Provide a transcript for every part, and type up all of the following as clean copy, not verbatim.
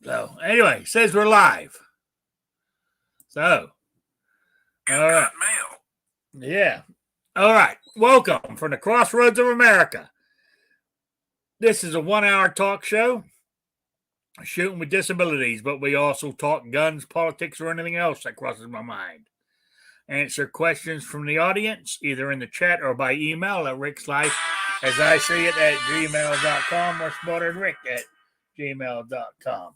So anyway, says we're live. So all right, mail. Yeah. All right. Welcome from the crossroads of America. This is a 1 hour talk show shooting with disabilities, but we also talk guns, politics, or anything else that crosses my mind. Answer questions from the audience, either in the chat or by email at Rick's Life, as I see it, at gmail.com or SmarterRick at gmail.com.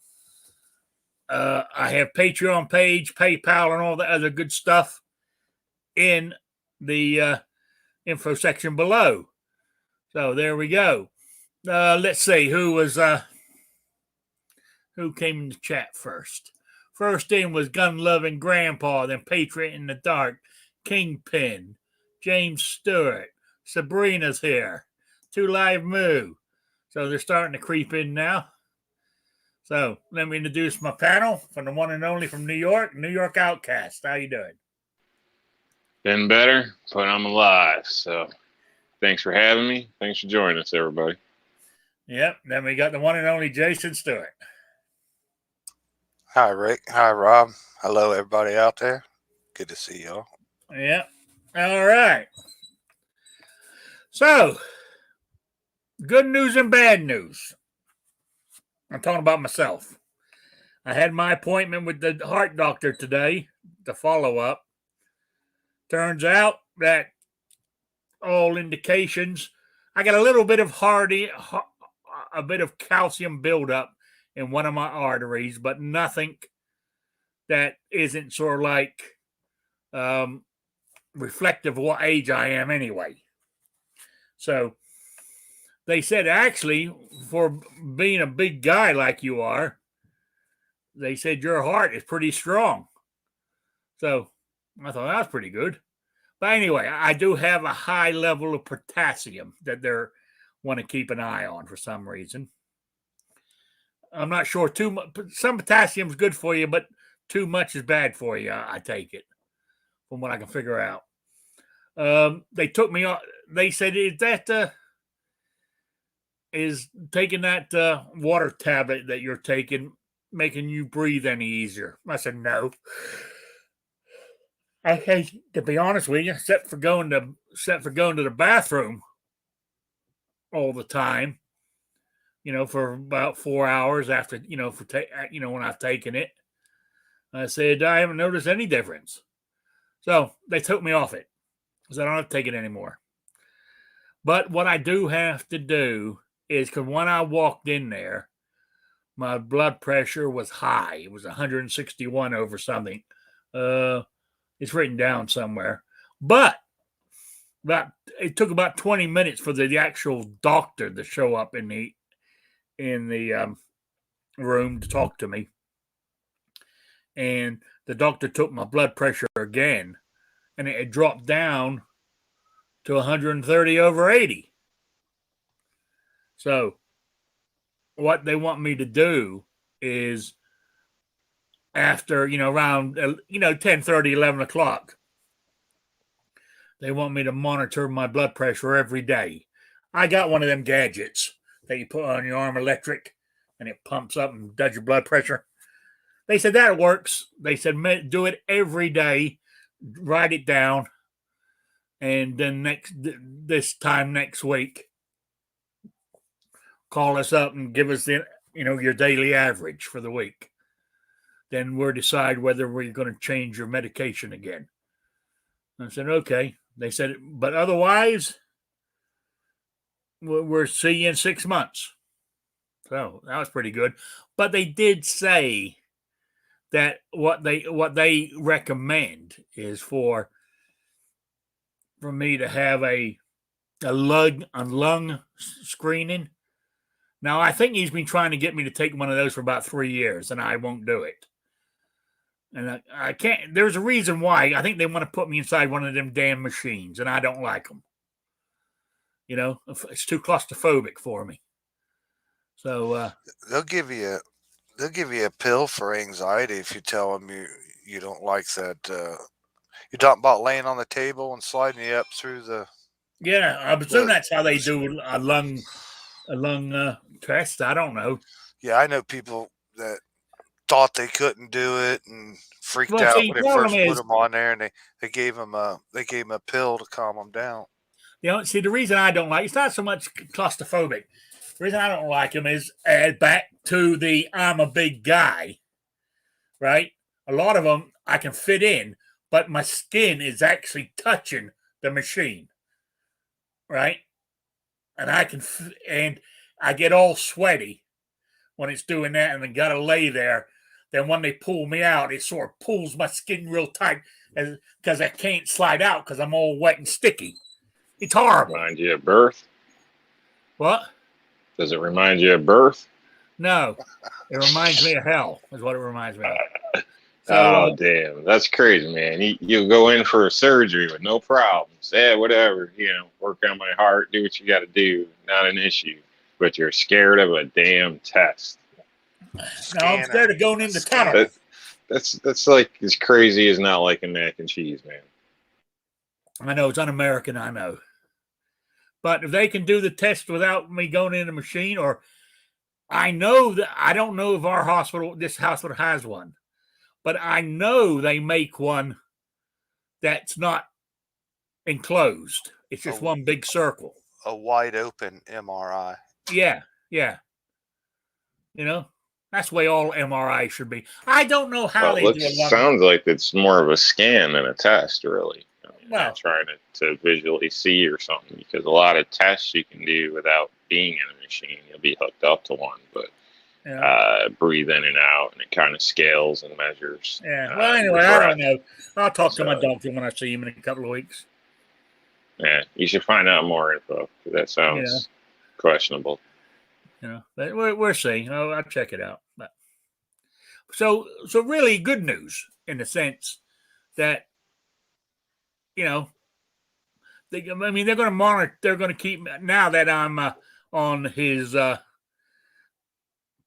I have Patreon page, PayPal, and all the other good stuff in the info section below. So there we go. Let's see who came in the chat first. First in was Gun Loving Grandpa, then Patriot in the Dark, Kingpin, James Stewart, Sabrina's here, Two Live Moo. So they're starting to creep in now. So let me introduce my panel from the one and only from New York Outcast. How you doing? Been better, but I'm alive. So thanks for having me. Thanks for joining us, everybody. Yep. Then we got the one and only Jason Stewart. Hi, Rick. Hi, Rob. Hello, everybody out there. Good to see y'all. Yep. All right. So, good news and bad news. I'm talking about myself. I had my appointment with the heart doctor today, the follow up. Turns out that all indications, I got a little bit of a bit of calcium buildup in one of my arteries, but nothing that isn't sort of like reflective of what age I am anyway. So they said, actually, for being a big guy like you are, they said your heart is pretty strong. So I thought that was pretty good. But anyway, I do have a high level of potassium that they want to keep an eye on for some reason. I'm not sure too much. Some potassium is good for you, but too much is bad for you. I take it from what I can figure out. They took me off. They said, is taking that water tablet that you're taking making you breathe any easier? I said, no. I hate, to be honest with you, except for going to the bathroom all the time, for about 4 hours after, when I've taken it. I said, I haven't noticed any difference. So they took me off it because I don't have to take it anymore. But what I do have to do is, because when I walked in there, my blood pressure was high. It was 161 over something. It's written down somewhere. But it took about 20 minutes for the actual doctor to show up in the room to talk to me. And the doctor took my blood pressure again, and it had dropped down to 130 over 80. So what they want me to do is, after, around, 10:30, 11 o'clock, they want me to monitor my blood pressure every day. I got one of them gadgets that you put on your arm, electric, and it pumps up and does your blood pressure. They said that works. They said do it every day, write it down, and then this time next week, call us up and give us your daily average for the week. Then we'll decide whether we're going to change your medication again. I said, okay. They said, but otherwise, we'll see you in 6 months. So that was pretty good. But they did say that what they recommend is for me to have a lung screening. Now, I think he's been trying to get me to take one of those for about 3 years, and I won't do it. And I can't. There's a reason why. I think they want to put me inside one of them damn machines, and I don't like them. It's too claustrophobic for me. So they'll give you a pill for anxiety if you tell them you don't like that. You're talking about laying on the table and sliding you up through the. Yeah, I presume that's how they do a lung test. I don't know. Yeah, I know people that thought they couldn't do it and freaked Well, out see, when they problem first put is, him on there, and they gave him a pill to calm him down. see, the reason I don't like it's not so much claustrophobic. The reason I don't like him is back to the I'm a big guy, right? A lot of them I can fit in, but my skin is actually touching the machine, right? And and I get all sweaty when it's doing that, and I gotta lay there. Then when they pull me out, it sort of pulls my skin real tight because I can't slide out because I'm all wet and sticky. It's horrible. Remind you of birth? What? Does it remind you of birth? No, it reminds me of hell. Is what it reminds me of. So, Oh, damn. That's crazy, man. You go in for a surgery with no problems. Yeah, whatever. Work on my heart, do what you got to do. Not an issue. But you're scared of a damn test. now I'm scared of going in the tunnel. That's like as crazy as not liking mac and cheese, man. I know it's un-American. I know, but if they can do the test without me going in the machine, or I know that I don't know if this hospital has one, but I know they make one that's not enclosed. It's just one big circle. A wide open MRI. Yeah, yeah. That's the way all MRI should be. I don't know how they do a lung. Sounds like it's more of a scan than a test, really. Well, trying to visually see or something, because a lot of tests you can do without being in a machine. You'll be hooked up to one, but breathe in and out, and it kind of scales and measures. Yeah. Well, anyway, I don't know. I'll talk to my doctor when I see him in a couple of weeks. Yeah, you should find out more info. That sounds questionable. But we'll see. I'll check it out. But so really good news in the sense that they're going to monitor. They're going to keep now that I'm on his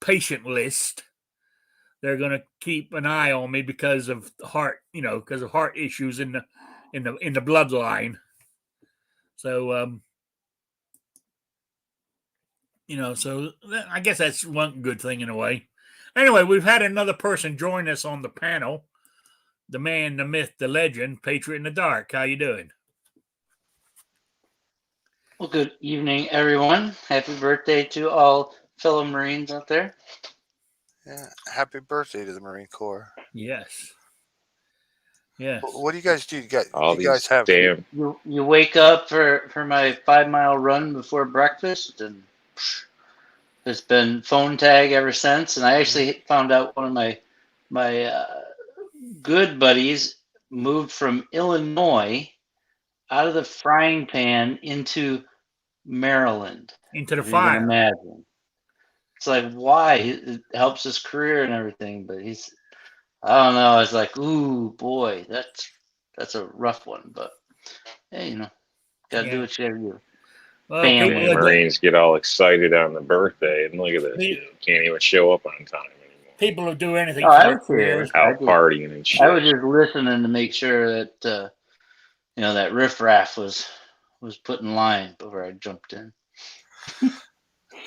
patient list. They're going to keep an eye on me because of heart issues in the bloodline. So so I guess that's one good thing in a way. Anyway, we've had another person join us on the panel. The man, the myth, the legend, Patriot in the Dark. How you doing? Well, good evening, everyone. Happy birthday to all fellow Marines out there. Yeah, happy birthday to the Marine Corps. Yes. Yes. What do you guys do? You guys have damn. You wake up for my 5-mile run before breakfast, and it's been phone tag ever since. And I actually found out one of my good buddies moved from Illinois out of the frying pan into Maryland. Into the if you can fire. imagine. It's like, why? It helps his career and everything, but I don't know. It's like, ooh, boy, that's a rough one. But hey, gotta do what you gotta do. Well, Marines get all excited on the birthday, and look at this, can't even show up on time anymore. People who do anything for their careers, out partying and shit. I was just listening to make sure that that riffraff was put in line before I jumped in.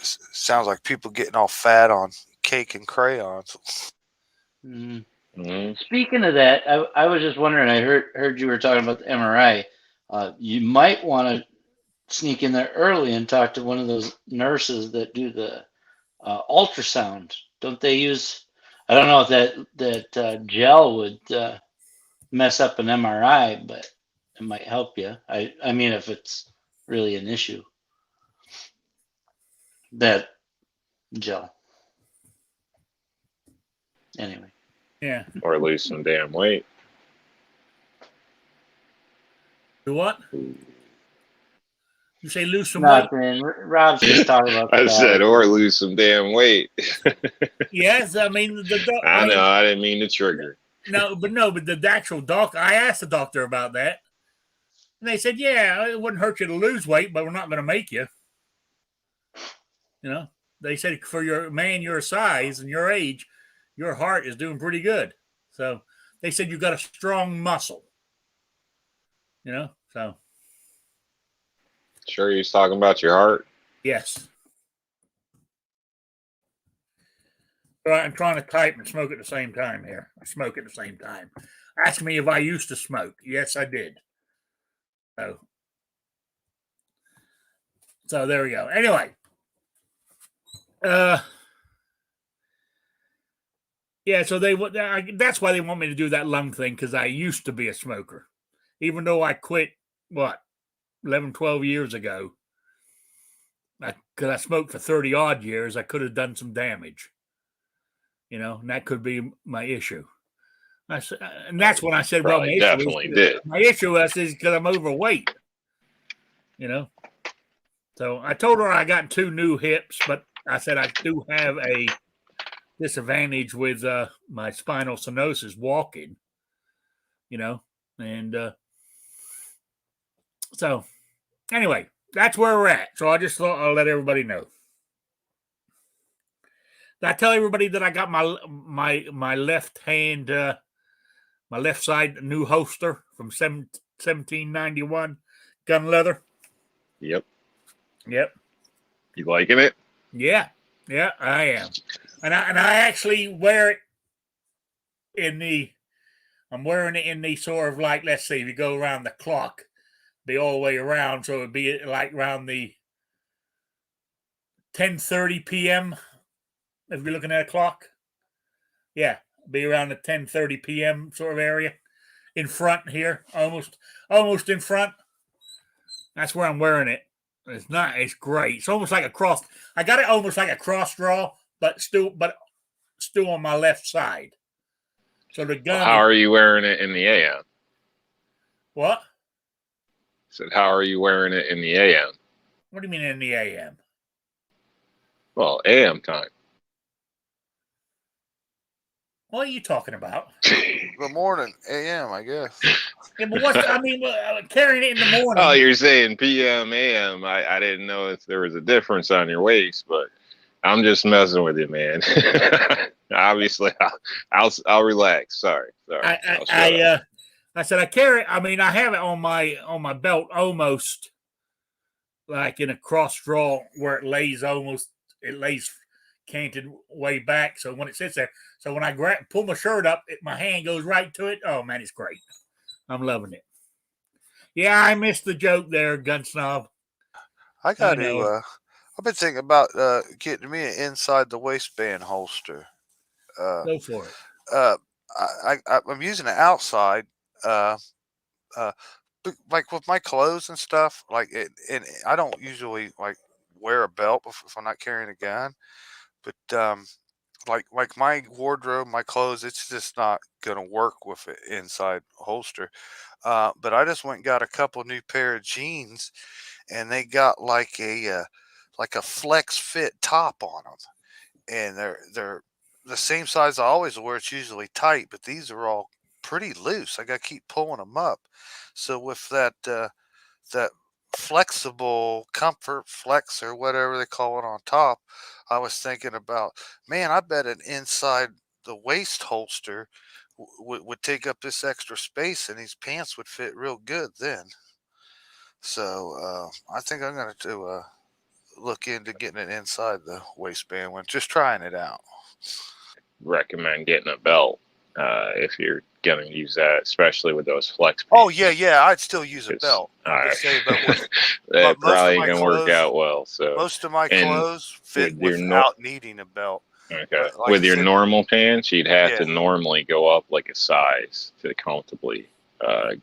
Sounds like people getting all fat on cake and crayons. Mm-hmm. Speaking of that, I was just wondering. I heard you were talking about the MRI. You might want to sneak in there early and talk to one of those nurses that do the ultrasound. Don't they use? I don't know if that gel would mess up an MRI, but it might help you. I mean, if it's really an issue. That gel. Anyway. Yeah. Or lose some damn weight. Do what? You say lose some weight? Nothing. Rob's just talking about I said, or lose some damn weight. Yes, I mean I know. I didn't mean to trigger. No, but the actual doctor. I asked the doctor about that, and they said, "Yeah, it wouldn't hurt you to lose weight, but we're not going to make you." They said for your size and your age, your heart is doing pretty good. So they said you got a strong muscle. So. Sure, he's talking about your heart. Yes. I'm trying to type and smoke at the same time here. I smoke at the same time. Ask me if I used to smoke. Yes, I did. So there we go. Anyway, yeah. So that's why they want me to do that lung thing, because I used to be a smoker, even though I quit 11, 12 years ago. Because I smoked for 30 odd years, I could have done some damage. And that could be my issue. And that's when I said, well, Probably definitely did. My issue is because I'm overweight. So I told her I got 2 new hips, but I said I do have a disadvantage with my spinal stenosis walking, and so anyway, that's where we're at. So I just thought I'll let everybody know. Did I tell everybody that I got my left hand, my left side new holster from 1791 gun leather? Yep. You liking it? Yeah, I am, and I actually wear it I'm wearing it in the sort of like, let's see, if you go around the clock, be all the way around, so it'd be like around the 10:30 p.m. if you're looking at a clock. Yeah, be around the 10:30 p.m. sort of area, in front here, almost in front. That's where I'm wearing it. It's not. It's great. It's almost like a cross. I got it almost like a cross draw, but still on my left side. So the gun. How are you wearing it in the AM? What? Said, how are you wearing it in the AM? What do you mean in the AM? Well, AM time. What are you talking about? Good morning, AM, I guess. Yeah, but carrying it in the morning. Oh, you're saying PM, AM. I didn't know if there was a difference on your waist, but I'm just messing with you, man. Obviously, I'll relax. Sorry. I said I carry. I mean, I have it on my belt almost like in a cross draw where it lays canted way back. So when it sits there, so when I pull my shirt up, my hand goes right to it. Oh man, it's great. I'm loving it. Yeah, I missed the joke there, gun snob. I got to. I've been thinking about getting me an inside the waistband holster. Go for it. I'm using it outside, like with my clothes and stuff. And I don't usually like wear a belt if I'm not carrying a gun. But like my wardrobe, my clothes, it's just not gonna work with an inside holster. But I just went and got a couple new pair of jeans, and they got like a flex fit top on them, and they're the same size I always wear. It's usually tight, but these are all pretty loose. I got to keep pulling them up. So with that flexible comfort flex or whatever they call it on top, I was thinking about, man, I bet an inside the waist holster would take up this extra space, and these pants would fit real good then. So I think I'm going to look into getting it inside the waistband one, just trying it out. Recommend getting a belt if you're going to use that, especially with those flex pants. Oh yeah, I'd still use a belt. That probably ain't gonna work out well. So most of my clothes fit without needing a belt. Okay. With your normal pants, you'd have to normally go up like a size to comfortably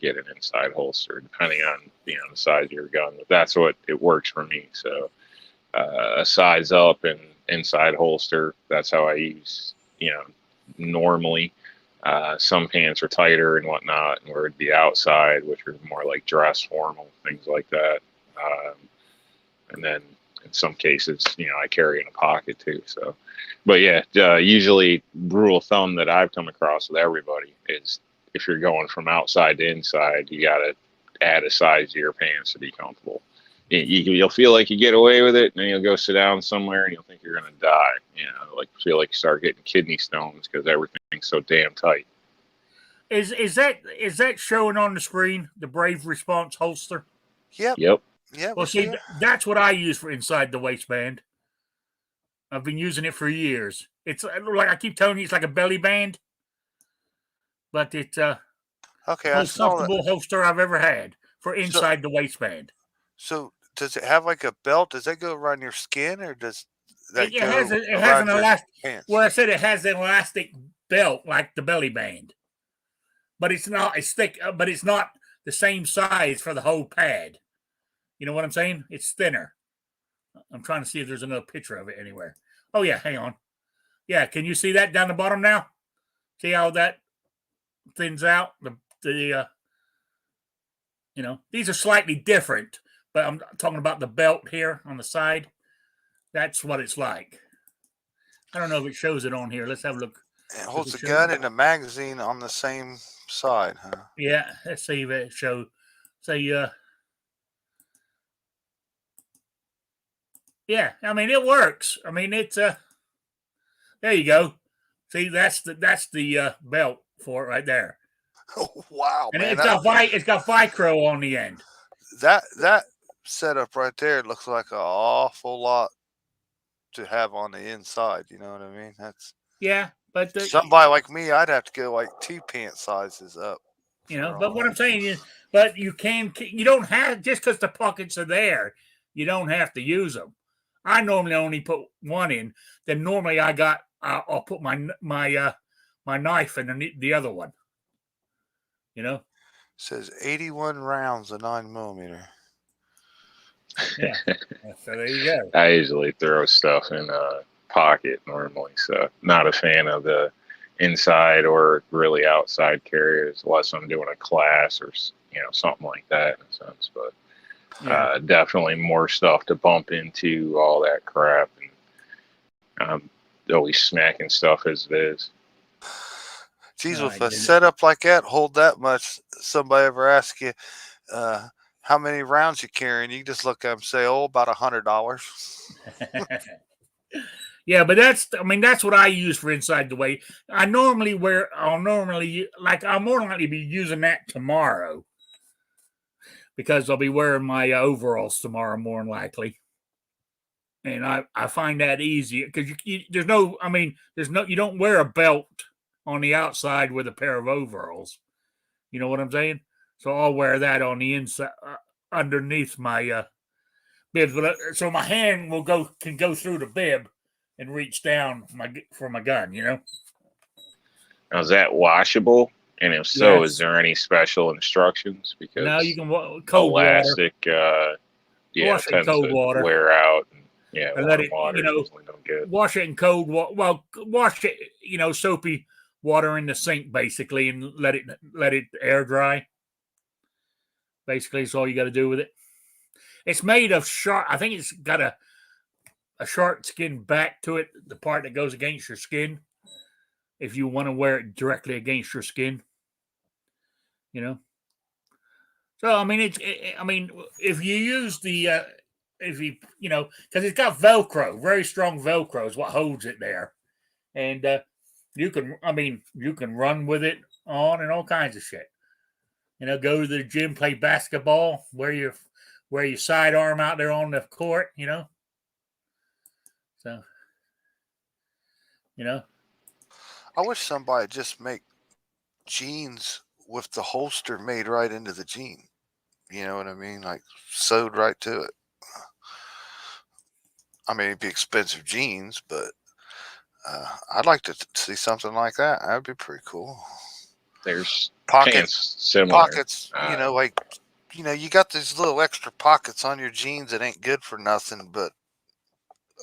get an inside holster, depending on the size of your gun. But that's what it works for me. So a size up and inside holster. That's how I use, normally. Some pants are tighter and whatnot, and where it'd be outside, which are more like dress formal, things like that. And then in some cases, I carry in a pocket too. So, but yeah, usually rule of thumb that I've come across with everybody is if you're going from outside to inside, you got to add a size to your pants to be comfortable. You'll feel like you get away with it, and then you'll go sit down somewhere and you'll think you're going to die. Feel like you start getting kidney stones because everything's so damn tight. Is that showing on the screen, the Brave Response holster? Yep. Yeah. Well, that's what I use for inside the waistband. I've been using it for years, It's like I keep telling you, it's like a belly band, but it's Okay, I most saw that. comfortable holster I've ever had for So, inside the waistband. so does it have like a belt? Does that go around your skin, or does that It has go it has an around your elastic. pants? Well, I said it has an elastic belt like the belly band, but it's not. It's thick, but it's not the same size for the whole pad. You know what I'm saying? It's thinner. I'm trying to see if there's another picture of it anywhere. Oh yeah, hang on. Yeah, can you see that down the bottom now? See how that thins out? These are slightly different, but I'm talking about the belt here on the side. That's what it's like. I don't know if it shows it on here. Let's have a look. It Does holds it a show? gun and a magazine on the same side, huh? Yeah, let's see if it shows. Say, yeah. I mean, it works. I mean, it's there you go. See, that's the belt for it right there, Oh, wow, and man! it's got Vicro on the end. That setup right there looks like an awful lot to have on the inside. You know what I mean? That's Yeah, but somebody like me. I'd have to go like 2 pant sizes up for but all what I'm that. saying is, but you don't have just because the pockets are there, you don't have to use them. I normally only put one in. Then normally I'll put my knife in the other one. You know. It says 81 rounds of 9mm. Yeah. So there you go. I usually throw stuff in a pocket normally, so not a fan of the inside or really outside carriers unless I'm doing a class or something like that in a sense. But Yeah. definitely more stuff to bump into, all that crap, and I'm always smacking stuff as it is. Geez, No, with I a didn't. setup like that, hold that much, somebody ever ask you how many rounds you carrying, you just look at them and say, "Oh, about $100." Yeah, but that's what I use for inside the way. I'll normally more likely be using that tomorrow because I'll be wearing my overalls tomorrow more than likely. And I find that easy because you don't wear a belt on the outside with a pair of overalls. You know what I'm saying? So I'll wear that on the inside underneath my bibs, so my hand can go through the bib and reach down for my gun. Now, is that washable? And if so, is Yes. there any special instructions? Now you Because can cold water. elastic, Wash it in tends cold to water wear out. and let Warm it. water is usually no good. Wash it in cold water. Well, wash it. Soapy water in the sink basically, and let it air dry. Basically, that's all you got to do with it. It's made of sharp. I think it's got a sharp skin back to it, the part that goes against your skin. If you want to wear it directly against your skin, you know. So I mean, if you use if because it's got Velcro, very strong Velcro is what holds it there, and you can run with it on and all kinds of shit. Go to the gym, play basketball, wear your sidearm out there on the court, So, I wish somebody just make jeans with the holster made right into the jean. You know what I mean? Like sewed right to it. I mean, it'd be expensive jeans, but I'd like to see something like that. That'd be pretty cool. There's Pockets, pants similar. pockets. You got these little extra pockets on your jeans that ain't good for nothing, but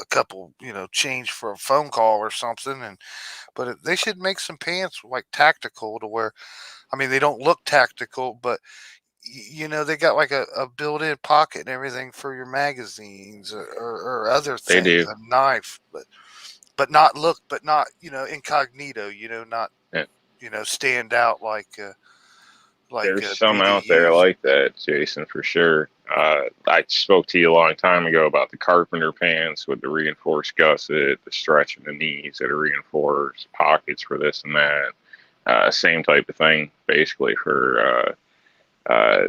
a couple, change for a phone call or something. But they should make some pants like tactical to where, I mean, they don't look tactical, but they got like a built-in pocket and everything for your magazines or other They things, do. a knife, but not incognito, not Yeah. stand out like There's some out there BDUs. like that, Jason, for sure. I spoke to you a long time ago about the carpenter pants with the reinforced gusset, the stretch in the knees that are reinforced, pockets for this and that. Same type of thing, basically, for, I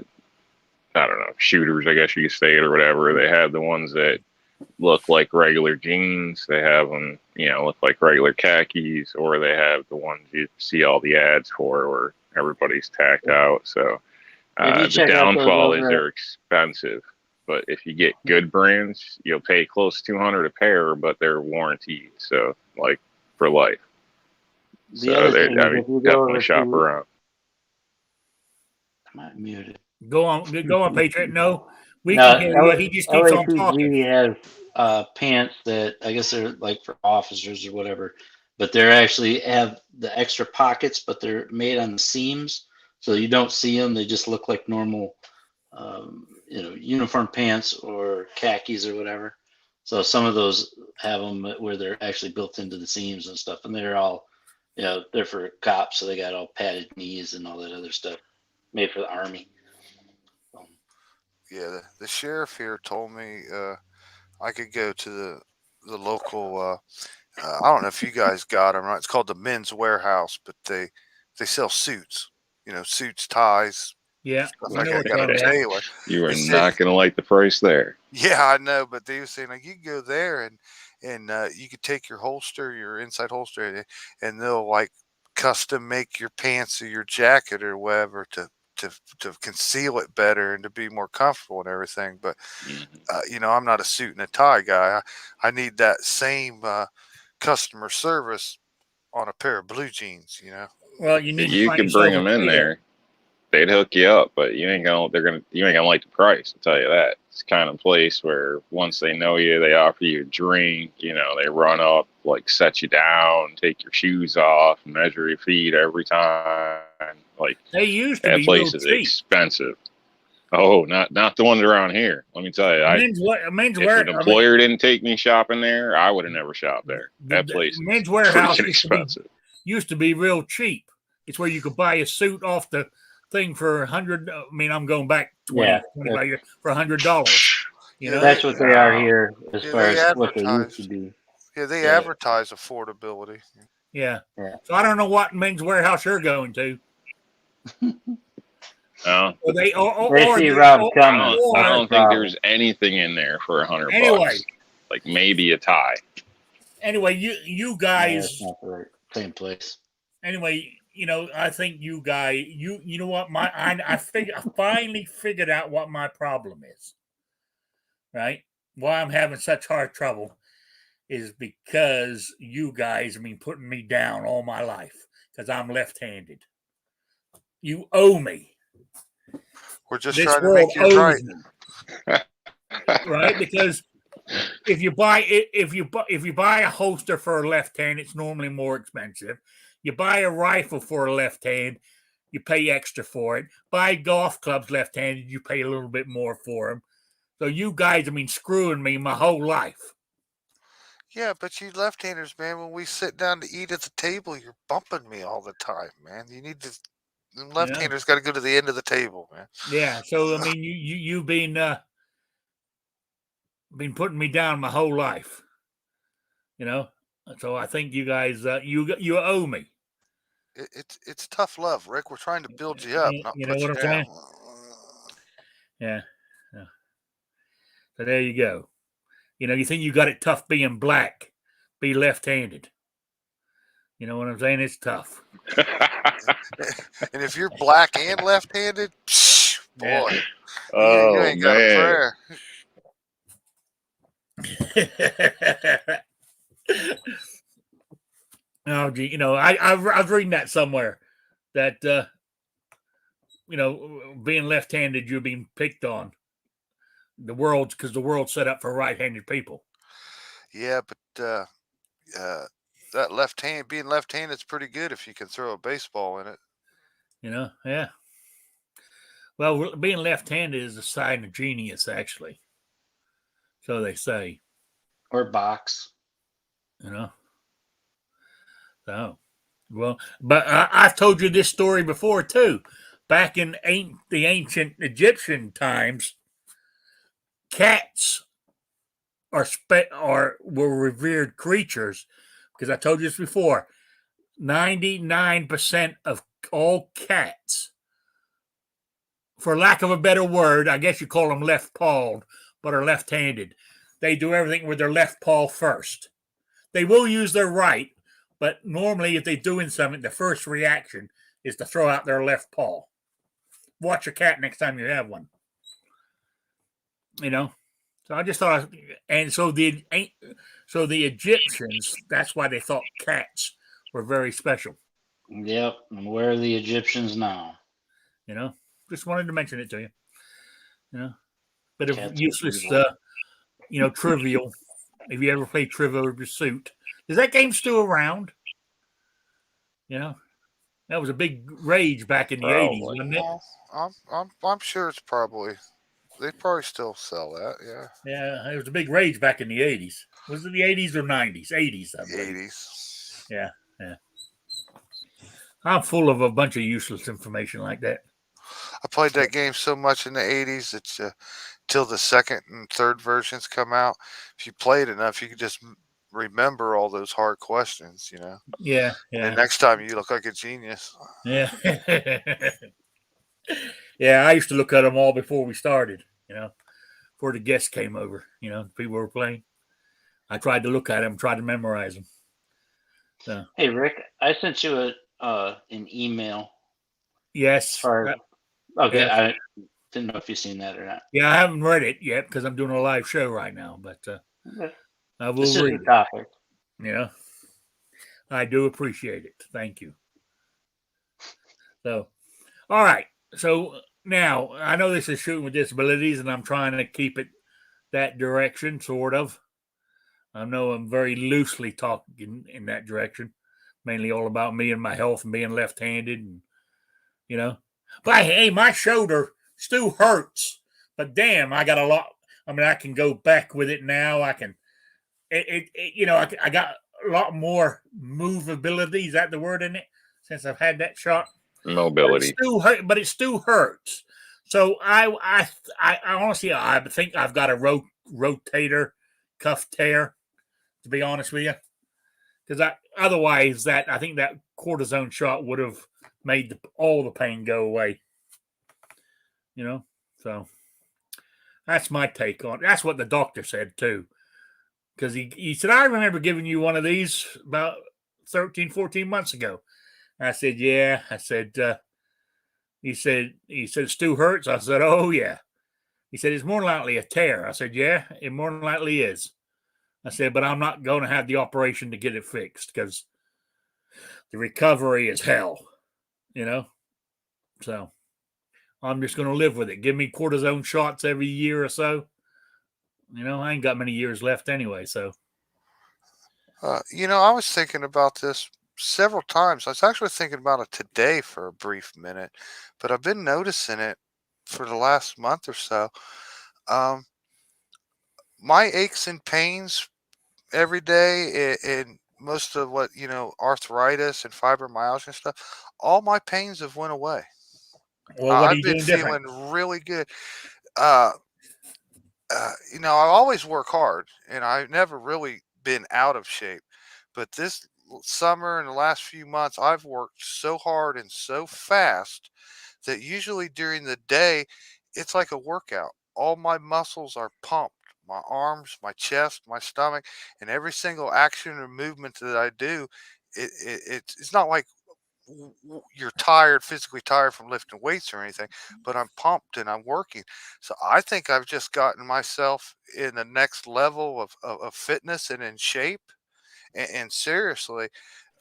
don't know, shooters, I guess you could say it or whatever. They have the ones that look like regular jeans. They have them, look like regular khakis, or they have the ones you see all the ads for where everybody's tacked out. So If you the check out those downfall is over they're expensive. But if you get good brands, you'll pay close to $200 a pair, but they're warranted. So like for life. the So other they, thing I is mean, if you go definitely over shop to, around. am I muted? Go on, Patriot. No, we No, can hear you. He just keeps on talking. LAPD has pants that I guess they're like for officers or whatever, but they're actually have the extra pockets, but they're made on the seams, so you don't see them. They just look like normal, uniform pants or khakis or whatever. So some of those have them where they're actually built into the seams and stuff, and they're all, they're for cops, so they got all padded knees and all that other stuff, made for the army. Yeah, the sheriff here told me I could go to the local. I don't know if you guys got them right. It's called the Men's Warehouse, but they sell suits. Suits, ties, Yeah, stuff we like know that. what Got you're a talking about. tailor. You are They said, not going to like the price there. yeah, I know, but they were saying like you can go there and you could take your holster, your inside holster, and they'll like custom make your pants or your jacket or whatever to conceal it better and to be more comfortable and everything. But I'm not a suit and a tie guy. I need that same customer service on a pair of blue jeans. Well, you need to You find could bring yourself them a in tailor. there. They'd hook you up, but you ain't gonna like the price. I'll tell you that. It's the kind of place where once they know you, they offer you a drink. They run up, like set you down, take your shoes off, measure your feet every time. Like They used to that be real place is cheap. expensive. Oh, not the ones around here. Let me tell you, Men's if wear. an employer didn't take me shopping there, I would have never shopped there. That place Men's is Warehouse freaking expensive. used to be real cheap. It's where you could buy a suit off the thing for $100. I mean, I'm going back 25 years for $100. That's what they are here as far they as what they used advertise. to be. Yeah, they advertise affordability. Yeah. So I don't know what Men's Warehouse you're going to. No. Or they see Rob coming. I don't think there's anything in there for $100. Anyway, like maybe a tie. Anyway, you guys. That's not the same place. Anyway, I think you guys. You know what I finally figured out what my problem is. Right? Why I'm having such hard trouble is because you guys have been putting me down all my life because I'm left-handed. You owe me. We're just trying to make you right. Right? Because if you buy a holster for a left hand, it's normally more expensive. You buy a rifle for a left hand, you pay extra for it. Buy golf clubs left-handed, you pay a little bit more for them. So you guys have been screwing me my whole life. Yeah, but you left-handers, man, when we sit down to eat at the table, you're bumping me all the time, man. You need to. Left-handers got to go to the end of the table, man. Yeah. So I mean, you've been putting me down my whole life. So I think you guys you owe me. It's tough love, Rick. We're trying to build you up, not put you down. Saying? Yeah. So there you go. You think you got it tough being black, be left-handed. You know what I'm saying? It's tough. And if you're black and left-handed, boy, you ain't got a prayer. Oh, gee, I was reading that somewhere that being left-handed, you're being picked on. Because the world's set up for right-handed people. Yeah, but that being left-handed is pretty good if you can throw a baseball in it. Yeah. Well, being left-handed is a sign of genius, actually. So they say. Or box. So, well, but I've told you this story before, too. Back in the ancient Egyptian times, cats were revered creatures, because I told you this before. 99% of all cats, for lack of a better word, I guess you call them left-pawed, but are left-handed. they do everything with their left paw first. They will use their right, but normally if they're doing something, the first reaction is to throw out their left paw. Watch your cat next time you have one. You know, so I just thought, and so the Egyptians, that's why they thought cats were very special. Yep. And where are the Egyptians now? You know, just wanted to mention it to you. You know, bit of Cats are useless, evil. trivial. If you ever play Trivial Pursuit, is that game still around? You know, that was a big rage back in the '80s, Probably. wasn't it? I'm sure it's probably they probably still sell that. Yeah, Yeah, it was a big rage back in the '80s. Was it the '80s or '90s? '80s, I believe. '80s. Yeah, yeah. I'm full of a bunch of useless information like that. I played that game so much in the '80s. It's till the second and third versions come out. If you played enough, you could just remember all those hard questions. Yeah, And the yeah, next time you look like a genius. yeah. Yeah, I used to look at them all before we started, before the guests came over, people were playing. I tried to look at them, tried to memorize them. So, Hey Rick, I sent you an email. yes. Okay, Yes. I didn't know if you've seen that or not. Yeah, I haven't read it yet because I'm doing a live show right now, but Okay. I will This is read the it. topic. I do appreciate it. Thank you. So, all right. So now I know this is shooting with disabilities, and I'm trying to keep it that direction, sort of. I know I'm very loosely talking in that direction, mainly all about me and my health and being left-handed, and. But hey, my shoulder still hurts. But damn, I got a lot. I mean, I can go back with it now. I can. I got a lot more movability. Is that the word in it? Since I've had that shot. Mobility. But it still hurts. So I honestly I think I've got a rotator cuff tear. To be honest with you, because otherwise I think that cortisone shot would have made all the pain go away. So that's my take on it. That's what the doctor said too. Because he said, I remember giving you one of these about 13, 14 months ago. I said, yeah. I said, he said, it still hurts. I said, oh, yeah. He said, it's more likely a tear. I said, yeah, it more than likely is. I said, but I'm not going to have the operation to get it fixed because the recovery is hell, So I'm just going to live with it. Give me cortisone shots every year or so. I ain't got many years left anyway, so. I was thinking about this several times. I was actually thinking about it today for a brief minute, but I've been noticing it for the last month or so. Um, my aches and pains every day and most of what, arthritis and fibromyalgia and stuff, all my pains have went away. Well, what are I've you been doing different? feeling really good. Uh, I always work hard and I've never really been out of shape. But this summer and the last few months, I've worked so hard and so fast that usually during the day, it's like a workout. All my muscles are pumped. My arms, my chest, my stomach, and every single action or movement that I do, it's not like you're tired, physically tired from lifting weights or anything, but I'm pumped and I'm working. So I think I've just gotten myself in the next level of fitness and in shape. And seriously,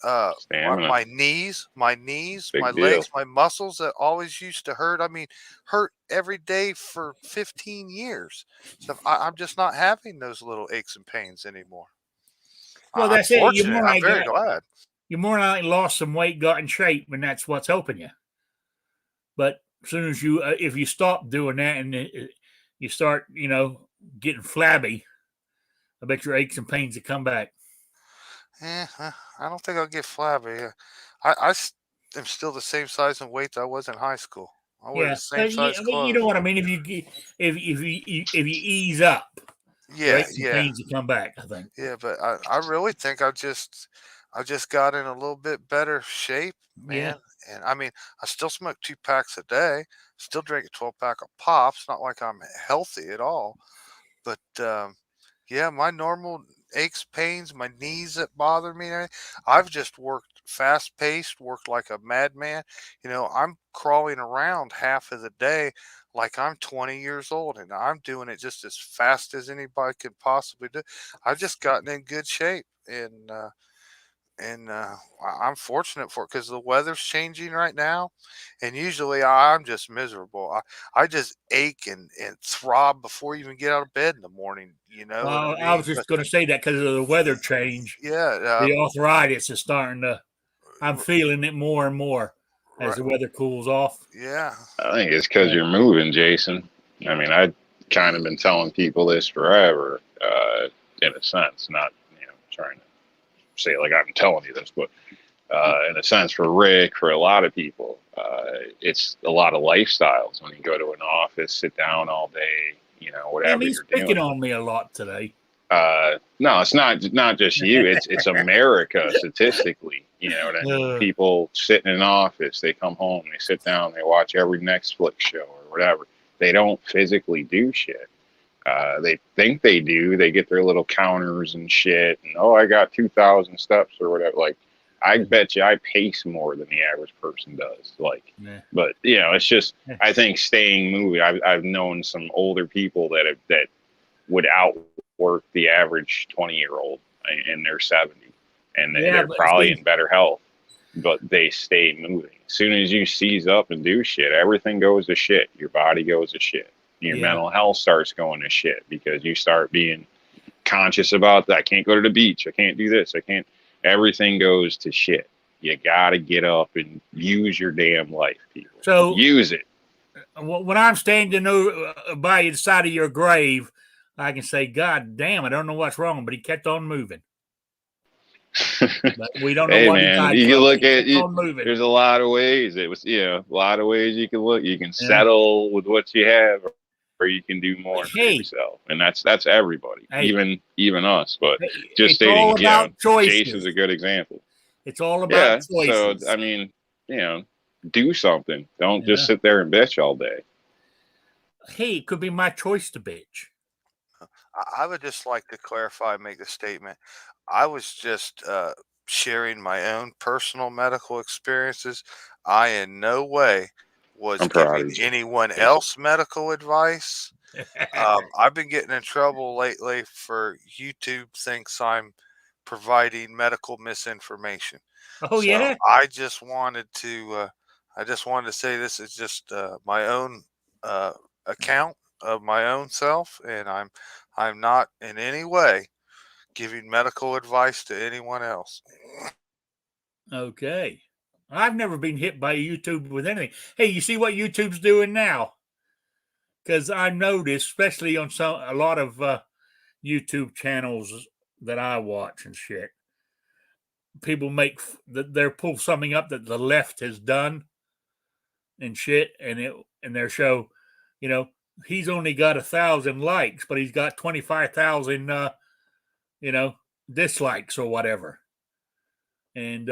Stamina. my knees, my Big deal. legs, my muscles that always used to hurt. I mean, hurt every day for 15 years. So I'm just not having those little aches and pains anymore. Well, I'm that's it. fortunate. I'm very glad. You more than likely lost some weight, got in shape, and that's what's helping you. But as soon as if you stop doing that and you start, getting flabby, I bet your aches and pains will come back. I don't think I'll get flabby. Am still the same size and weight that I was in high school. I wear the Yeah, same size you know clothes. what I mean. If you ease up, your Yeah, aches and yeah, pains will come back. I think. yeah. But I really think I just got in a little bit better shape, Yeah. man. And I mean, I still smoke 2 packs a day. Still drink a 12 pack of pops. Not like I'm healthy at all, but Yeah, my normal aches, pains, my knees that bother me. I've just worked fast paced, worked like a madman. I'm crawling around half of the day like I'm 20 years old, and I'm doing it just as fast as anybody could possibly do. I've just gotten in good shape, and I'm fortunate for it because the weather's changing right now, and usually I'm just miserable. I just ache and throb before you even get out of bed in the morning. You know what I Well, I mean? was just But going to say that because of the weather change, yeah, the arthritis is starting to. I'm feeling it more and more as right, the weather cools off. yeah, I think it's because you're moving, Jason. I mean, I've kind of been telling people this forever, in a sense, not trying to say it like I'm telling you this, but in a sense, for Rick, for a lot of people, it's a lot of lifestyles. When you go to an office, sit down all day, And whatever he's you're picking doing. on me a lot today. No, it's not just you. It's America statistically. You know what I mean? Uh, People sit in an office, they come home, they sit down, they watch every Netflix show or whatever. They don't physically do shit. They think they do. They get their little counters and shit, and I got 2,000 steps or whatever. Like, I bet you I pace more than the average person does. Like, yeah. but it's just I think staying moving. I've known some older people that would outwork the average 20-year-old in their 70s, and Yeah, they're but probably see, in better health, but they stay moving. As soon as you seize up and do shit, everything goes to shit. Your body goes to shit. Your yeah. mental health starts going to shit because you start being conscious about that. I can't go to the beach. I can't do this. I can't. Everything goes to shit. You got to get up and use your damn life, people. So Use it. when I'm standing by the side of your grave, I can say, God damn, I don't know what's wrong, but he kept on moving. But we don't know Hey what he man, died you can from. look He at kept it. on moving. There's a lot of ways. It was a lot of ways you can look. You can Yeah. settle with what you have, or you can do more for Hey, yourself, and that's everybody, hey, even us. But just it's stating, all about Jason's choices. a good example. It's all about Yeah. So choices. I mean, do something. Don't just Yeah. sit there and bitch all day. Hey, it could be my choice to bitch. I would just like to clarify, make the statement. I was just sharing my own personal medical experiences. I in no way was I'm proud giving of you, anyone Jason. else medical advice. I've been getting in trouble lately for YouTube thinks I'm providing medical misinformation. Oh So yeah. I just wanted to say this is just my own uh, account of my own self, and I'm not in any way giving medical advice to anyone else. Okay. I've never been hit by YouTube with anything. Hey, you see what YouTube's doing now? Because I noticed, especially on a lot of YouTube channels that I watch and shit, people they'll pull something up that the left has done and shit, and their show, you know, he's only got 1,000 likes, but he's got 25,000, you know, dislikes or whatever, and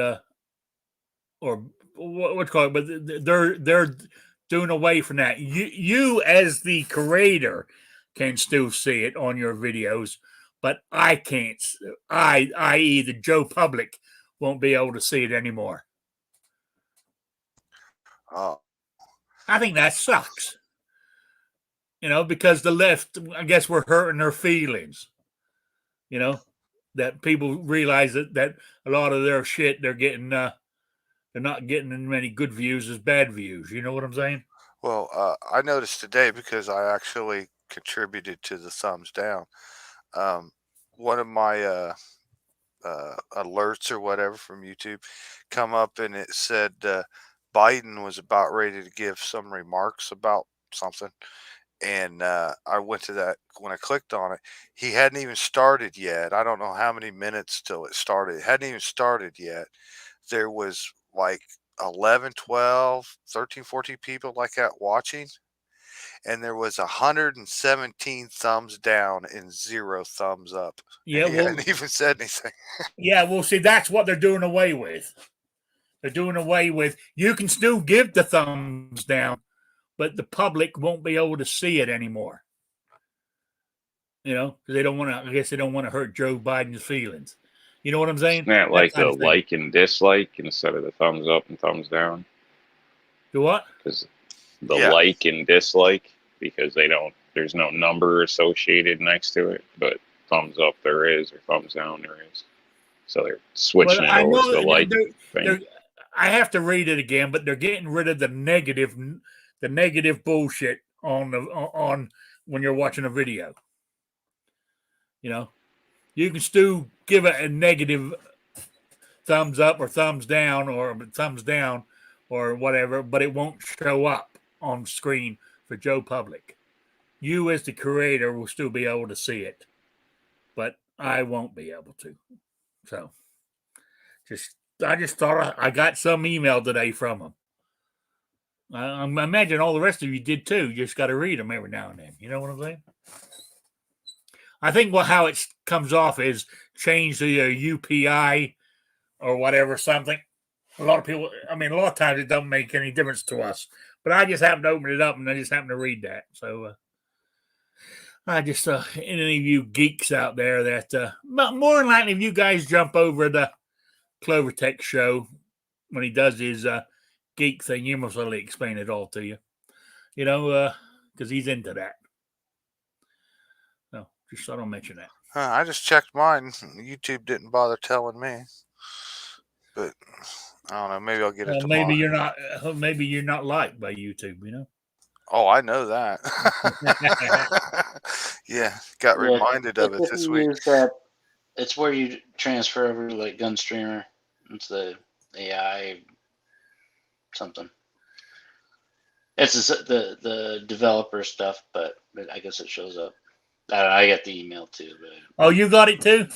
or what's called, but they're doing away from that. You as the creator can still see it on your videos, but I can't. I.e. the Joe Public won't be able to see it anymore. Uh, I think that sucks. Because the left, I guess, we're hurting their feelings. That people realize that a lot of their shit they're not getting as many good views as bad views. You know what I'm saying? well, I noticed today because I actually contributed to the thumbs down. Um, One of my alerts or whatever from YouTube come up and it said Biden was about ready to give some remarks about something. And I went to that when I clicked on it. He hadn't even started yet. I don't know how many minutes till it started. It hadn't even started yet. There was like 11, 12, 13, 14 people like that watching. And there was 117 thumbs down and 0 thumbs up. And Yeah, he well, hadn't even said anything. yeah, well, see, that's what they're doing away with. They're doing away with. You can still give the thumbs down, but the public won't be able to see it anymore. because they don't want to. I guess they don't want to hurt Joe Biden's feelings. You know what I'm saying? Isn't that That like kind a of thing. like and dislike instead of the thumbs up and thumbs down? Do what? Because the Yeah. like and dislike, because there's no number associated next to it, but thumbs up there is, or thumbs down there is. So they're switching it I over know to the like they're, thing. I have to read it again, but they're getting rid of the negative bullshit on when you're watching a video. You can still give it a negative thumbs up or thumbs down or whatever, but it won't show up on screen for Joe Public. You as the creator will still be able to see it, but I won't be able to. So I just thought I got some email today from them. I imagine all the rest of you did too. You just got to read them every now and then. You know what I'm saying? I think how it comes off is change the UPI or whatever, something. A lot of people, a lot of times it doesn't make any difference to us. But I just happened to open it up and I just happened to read that. So I just, any of you geeks out there that, more than likely, if you guys jump over the Clover Tech show when he does his geek thing, you must really explain it all to you. Because he's into that. So just thought I'll mention that. I just checked mine. YouTube didn't bother telling me, but I don't know. Maybe I'll get it tomorrow. Maybe you're not liked by YouTube. Oh, I know that. Yeah, got reminded of it this week. It's where you transfer over to like Gunstreamer. It's the AI something. It's the developer stuff, but I guess it shows up. I got the email too. But, oh, you got it too?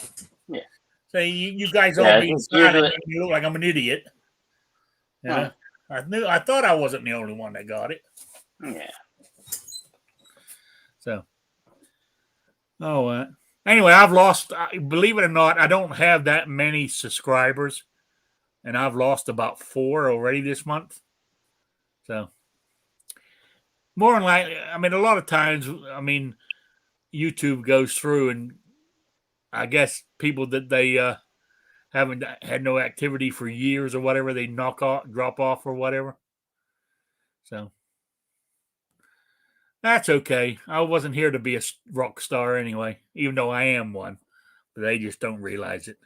Yeah. So you guys all being silent. You look like I'm an idiot. Yeah. I thought I wasn't the only one that got it. Yeah. So. Anyway, I've lost. Believe it or not, I don't have that many subscribers, and I've lost about 4 already this month. So. More than likely, a lot of times, YouTube goes through and I guess people that they haven't had no activity for years or whatever, they drop off or whatever. So that's okay. I wasn't here to be a rock star anyway, even though I am one, but they just don't realize it.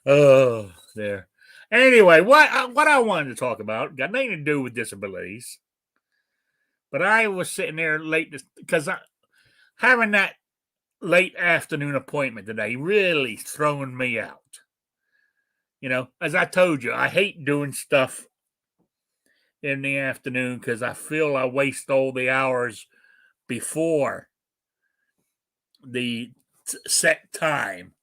Oh, there. Anyway, what I wanted to talk about got nothing to do with disabilities. But I was sitting there late because having that late afternoon appointment today really throwing me out. As I told you, I hate doing stuff in the afternoon because I feel I waste all the hours before the set time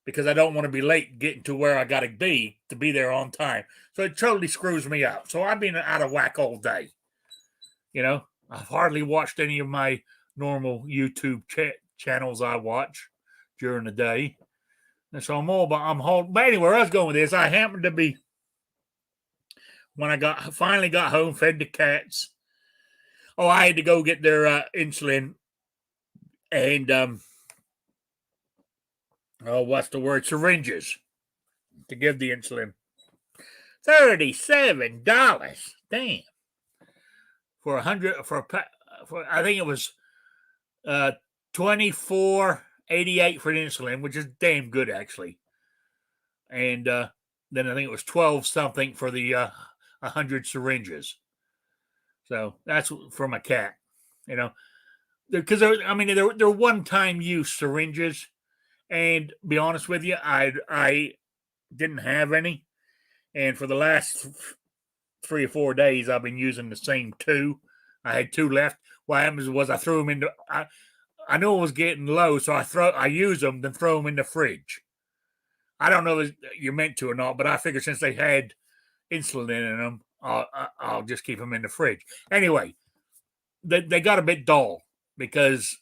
because I don't want to be late getting to where I got to be there on time. So it totally screws me up. So I've been out of whack all day. I've hardly watched any of my normal YouTube channels I watch during the day. And so I'm home. But anyway, where I was going with this, I happened to be, when I finally got home, fed the cats. Oh, I had to go get their insulin and, what's the word? Syringes to give the insulin. $37. Damn. For 100, for I think it was $24.88 for the insulin, which is damn good actually. And then I think it was 12 something for the 100 syringes. So that's for my cat, because they're one-time use syringes, and be honest with you, I didn't have any, and for the last 3 or 4 days I've been using the same 2. I had 2 left. What happens was I threw them into. I knew it was getting low, so I use them, then throw them in the fridge. I don't know if you're meant to or not, but I figured since they had insulin in them, I'll just keep them in the fridge. Anyway, they got a bit dull because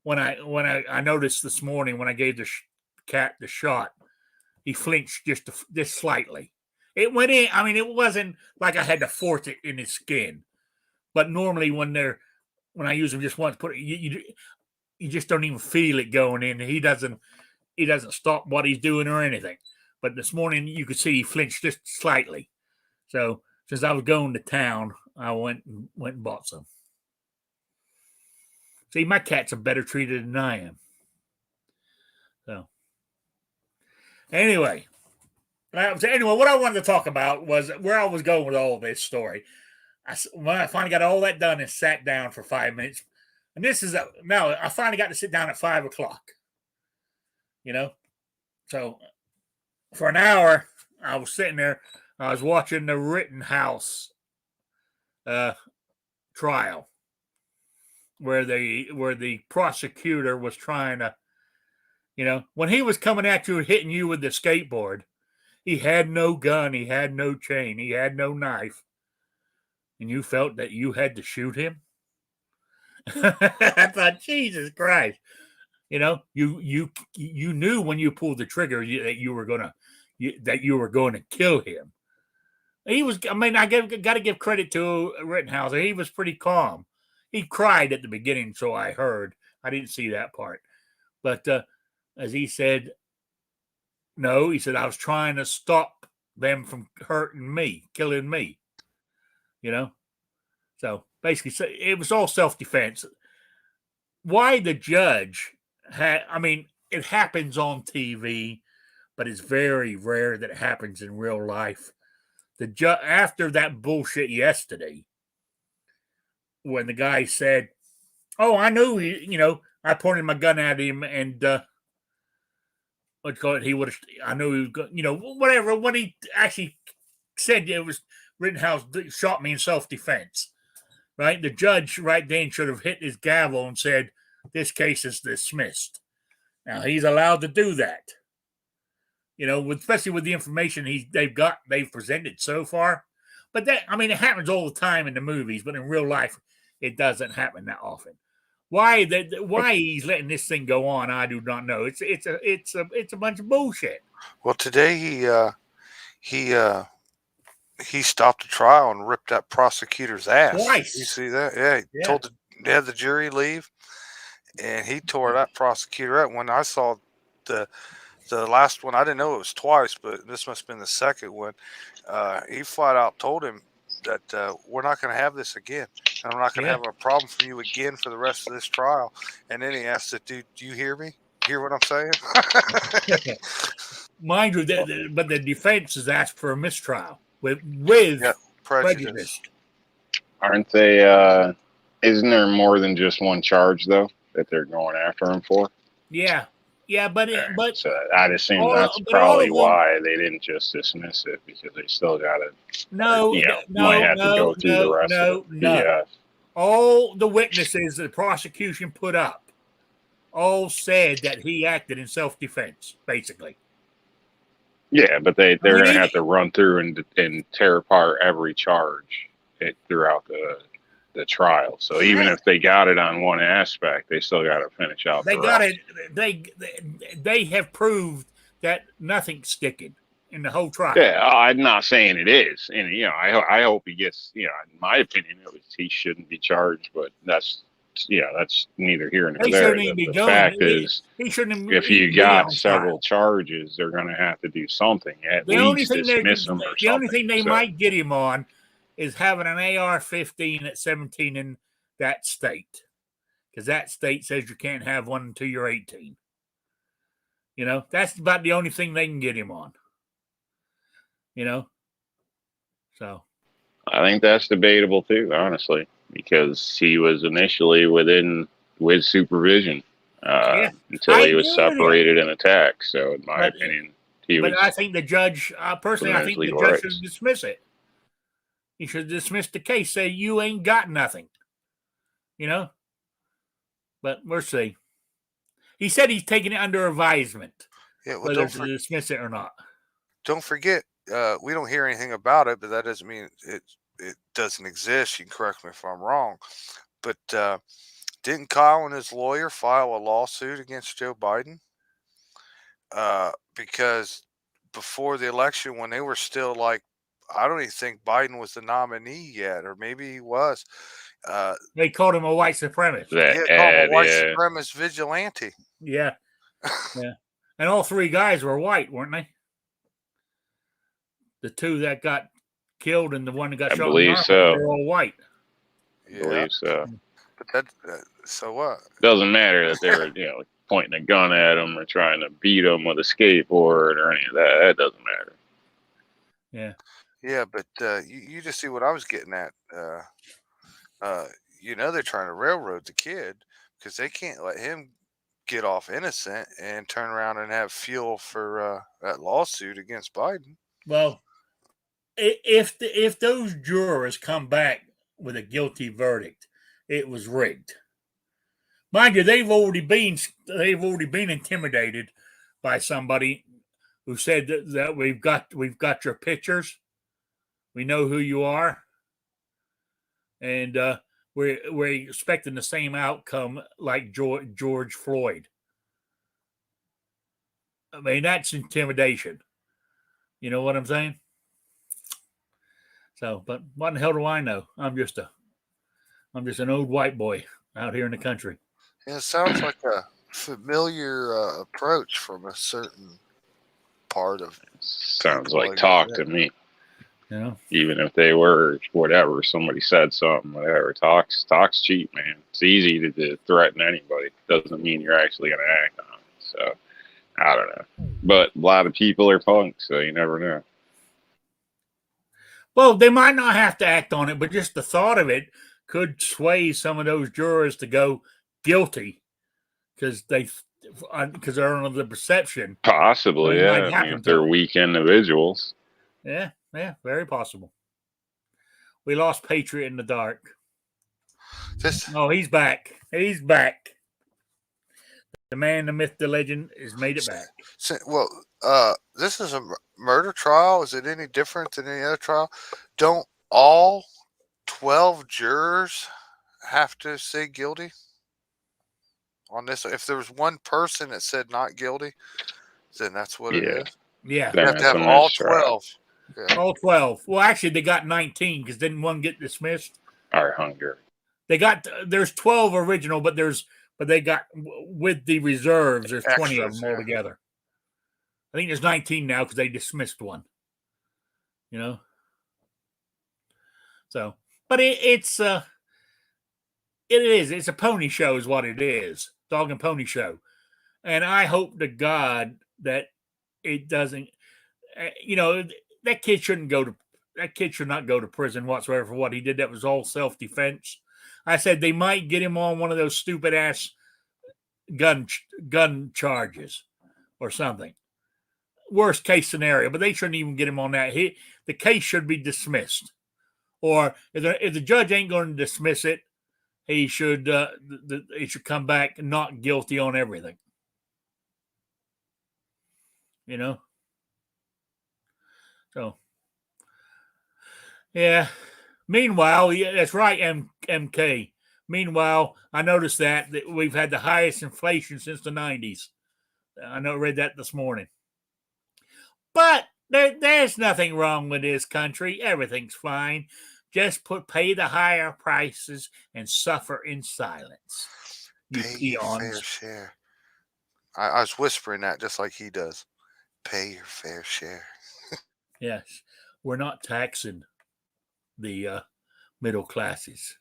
when I noticed this morning when I gave the cat the shot, he flinched just slightly. It went in. It wasn't like I had to force it in his skin, But normally when I use them just once, you just don't even feel it going in. He doesn't stop what he's doing or anything. But this morning you could see he flinched just slightly. So since I was going to town, I went and bought some. See, my cats are better treated than I am. So anyway, what I wanted to talk about was where I was going with all this story. When I finally got all that done and sat down for 5 minutes, and this is now I finally got to sit down at 5 o'clock. So for an hour I was sitting there. I was watching the Rittenhouse trial, where the prosecutor was trying to, when he was coming at you, hitting you with the skateboard, he had no gun, he had no chain, he had no knife, and you felt that you had to shoot him. I thought, Jesus Christ, you knew when you pulled the trigger that you were going to kill him. He was. I mean, I got to give credit to Rittenhouse. He was pretty calm. He cried at the beginning, so I heard. I didn't see that part, but as he said, no, he said I was trying to stop them from hurting me, killing me. So basically, it was all self-defense. Why the judge had? I mean, it happens on TV, but it's very rare that it happens in real life. After that bullshit yesterday, when the guy said, "Oh, I knew I pointed my gun at him, and he would have. I knew he was going, whatever." When he actually said it was Rittenhouse shot me in self-defense, right? The judge right then should have hit his gavel and said, "This case is dismissed." Now he's allowed to do that. Especially with the information they've presented so far. But it happens all the time in the movies, but in real life, it doesn't happen that often. Why he's letting this thing go on, I do not know. It's a bunch of bullshit. Well, today he stopped the trial and ripped that prosecutor's ass. Twice. You see that? Yeah, he had the jury leave, and he tore that prosecutor up. When I saw the last one, I didn't know it was twice, but this must have been the second one. He flat out told him that we're not going to have this again. And I'm not going to have a problem for you again for the rest of this trial. And then he asked the dude, "Do you hear me? Hear what I'm saying?" Mind you, but the defense has asked for a mistrial with prejudice. Aren't they? Isn't there more than just one charge though that they're going after him for? Yeah, but so I'd assume that's probably why they didn't just dismiss it, because they still got to. Might have to go through the rest of it. Yeah. All the witnesses the prosecution put up all said that he acted in self-defense, basically. Yeah, but they're going to have to run through and tear apart every charge throughout the trial. So even if they got it on one aspect, they still got to finish out. They got it. They have proved that nothing's sticking in the whole trial. Yeah, I'm not saying it is, and I hope he gets. In my opinion, he shouldn't be charged, but that's neither here nor there. The fact is, if you got several charges, they're going to have to do something. At least dismiss them or something. The only thing they might get him on is having an AR-15 at 17 in that state, because that state says you can't have one until you're 18. That's about the only thing they can get him on. So I think that's debatable too, honestly, because he was initially with supervision until he was separated and attacked. So, in my opinion, I think the judge, personally, I think the judge should dismiss it. He should dismiss the case, say you ain't got nothing. But we'll see. He said he's taking it under advisement, whether to dismiss it or not. Don't forget, we don't hear anything about it, but that doesn't mean it doesn't exist. You can correct me if I'm wrong. But didn't Kyle and his lawyer file a lawsuit against Joe Biden? Because before the election, when they were still I don't even think Biden was the nominee yet, or maybe he was. They called him a white supremacist. That Yeah, call him a ad, white yeah. supremacist vigilante. Yeah. And all three guys were white, weren't they? The two that got killed and the one that got I shot in the believe arm, so. they're all white. I believe so. But that so what? Doesn't matter that they were, pointing a gun at him or trying to beat him with a skateboard or any of that. That doesn't matter. Yeah. Yeah, but you just see what I was getting at. They're trying to railroad the kid because they can't let him get off innocent and turn around and have fuel for that lawsuit against Biden. Well, if those jurors come back with a guilty verdict, it was rigged. Mind you, they've already been intimidated by somebody who said that we've got your pictures, we know who you are, and we're expecting the same outcome like George Floyd. I mean, that's intimidation. You know what I'm saying? So, but what the hell do I know? I'm just an old white boy out here in the country. Yeah, it sounds like a familiar approach from a certain part of. Sounds people, like talk to me. You know, Even if they were whatever, somebody said something, whatever. Talk's cheap, man. It's easy to threaten anybody. Doesn't mean you're actually going to act on it. So, I don't know. But a lot of people are punks, so you never know. well, they might not have to act on it, but just the thought of it could sway some of those jurors to go guilty because they're under the perception. Possibly, It might yeah. I happen mean, if to they're them. weak individuals. Yeah, very possible. We lost Patriot in the dark. Oh, he's back. He's back. The man, the myth, the legend has made it back. Well, this is a murder trial. Is it any different than any other trial? Don't all 12 jurors have to say guilty on this? If there was one person that said not guilty, then that's what it Yeah. is. Yeah. You have to have all 12. Yeah. All 12. Well, actually, they got 19 because didn't one get dismissed? Our hunger. There's 12 original, but they got, with the reserves, there's 20 of Extras, them altogether. I think there's 19 now because they dismissed one. You know? So, but it's a pony show is what it is. Dog and pony show. And I hope to God that it doesn't, that kid should not go to prison whatsoever for what he did. That was all self-defense. I said they might get him on one of those stupid ass gun charges or something. Worst case scenario, but they shouldn't even get him on that. The case should be dismissed. Or if the judge ain't going to dismiss it, he should come back not guilty on everything. You know? So, yeah. Meanwhile, yeah, that's right, MK. Meanwhile, I noticed that we've had the highest inflation since the 90s. I read that this morning. But there's nothing wrong with this country. Everything's fine. Just pay the higher prices and suffer in silence. You Pay peons. your fair share. I was whispering that just like he does. Pay your fair share. Yes. We're not taxing the middle classes.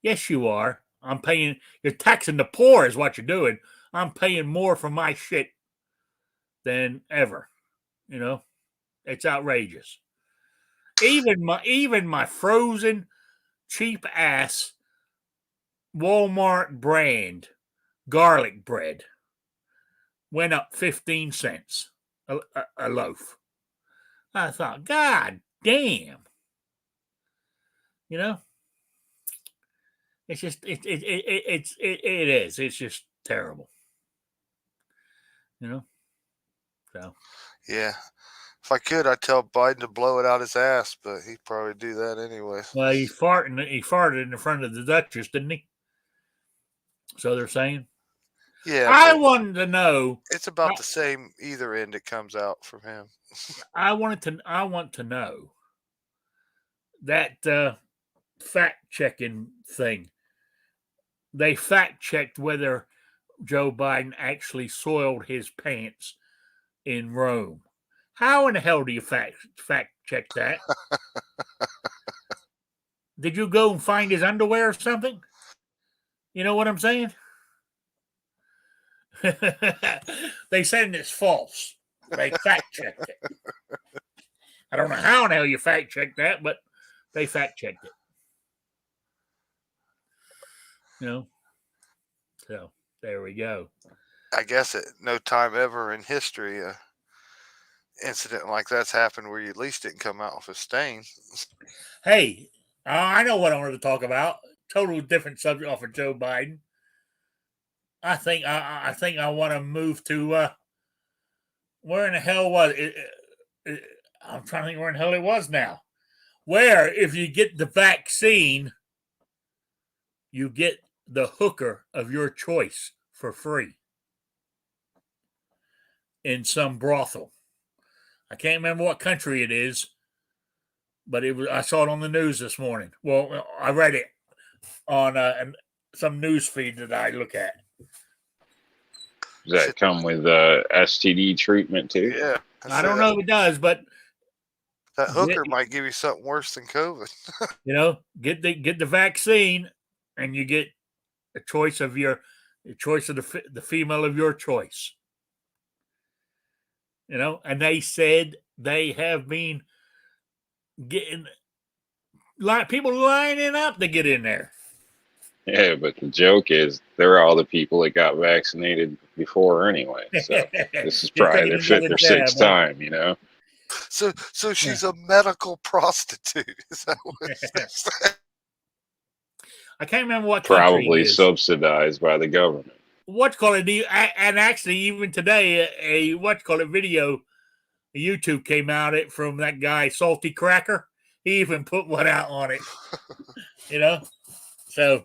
Yes, you are. You're taxing the poor is what you're doing. I'm paying more for my shit than ever. You know, it's outrageous. Even my frozen, cheap ass Walmart brand garlic bread went up 15 cents a loaf. I thought, God damn. You know, it's just it is. It's just terrible. You know, so Yeah. If I could, I'd tell Biden to blow it out his ass, but he'd probably do that anyway. well, he farted in the front of the Duchess, didn't he? So they're saying. Yeah, I wanted to know. It's about the same either end it comes out from him. I want to know that fact checking thing. They fact checked whether Joe Biden actually soiled his pants in Rome. How in the hell do you fact check that? Did you go and find his underwear or something? You know what I'm saying? They said it's false. They fact checked it. I don't know how in the hell you fact checked that, but they fact checked it. So there we go. I guess at no time ever in history incident like that's happened where you at least didn't come out with a stain. Hey, I know what I wanted to talk about. Total different subject off of Joe Biden. I think I want to move to where in the hell was it? I'm trying to think where in the hell it was now. Where if you get the vaccine, you get the hooker of your choice for free in some brothel. I can't remember what country it is, but it was. I saw it on the news this morning. Well, I read it on some news feed that I look at. Does that come with STD treatment too? Yeah. I don't know if it does, but that hooker might give you something worse than COVID. Get the vaccine, and you get a choice of the female of your choice. And they said they have been getting people lining up to get in there. Yeah, but the joke is they're all the people that got vaccinated before anyway. So this is probably their fifth or sixth time, So she's a medical prostitute. Is that what they're saying? I can't remember what probably subsidized by the government. And actually, even today, a video, YouTube came out from that guy Salty Cracker. He even put one out on it. So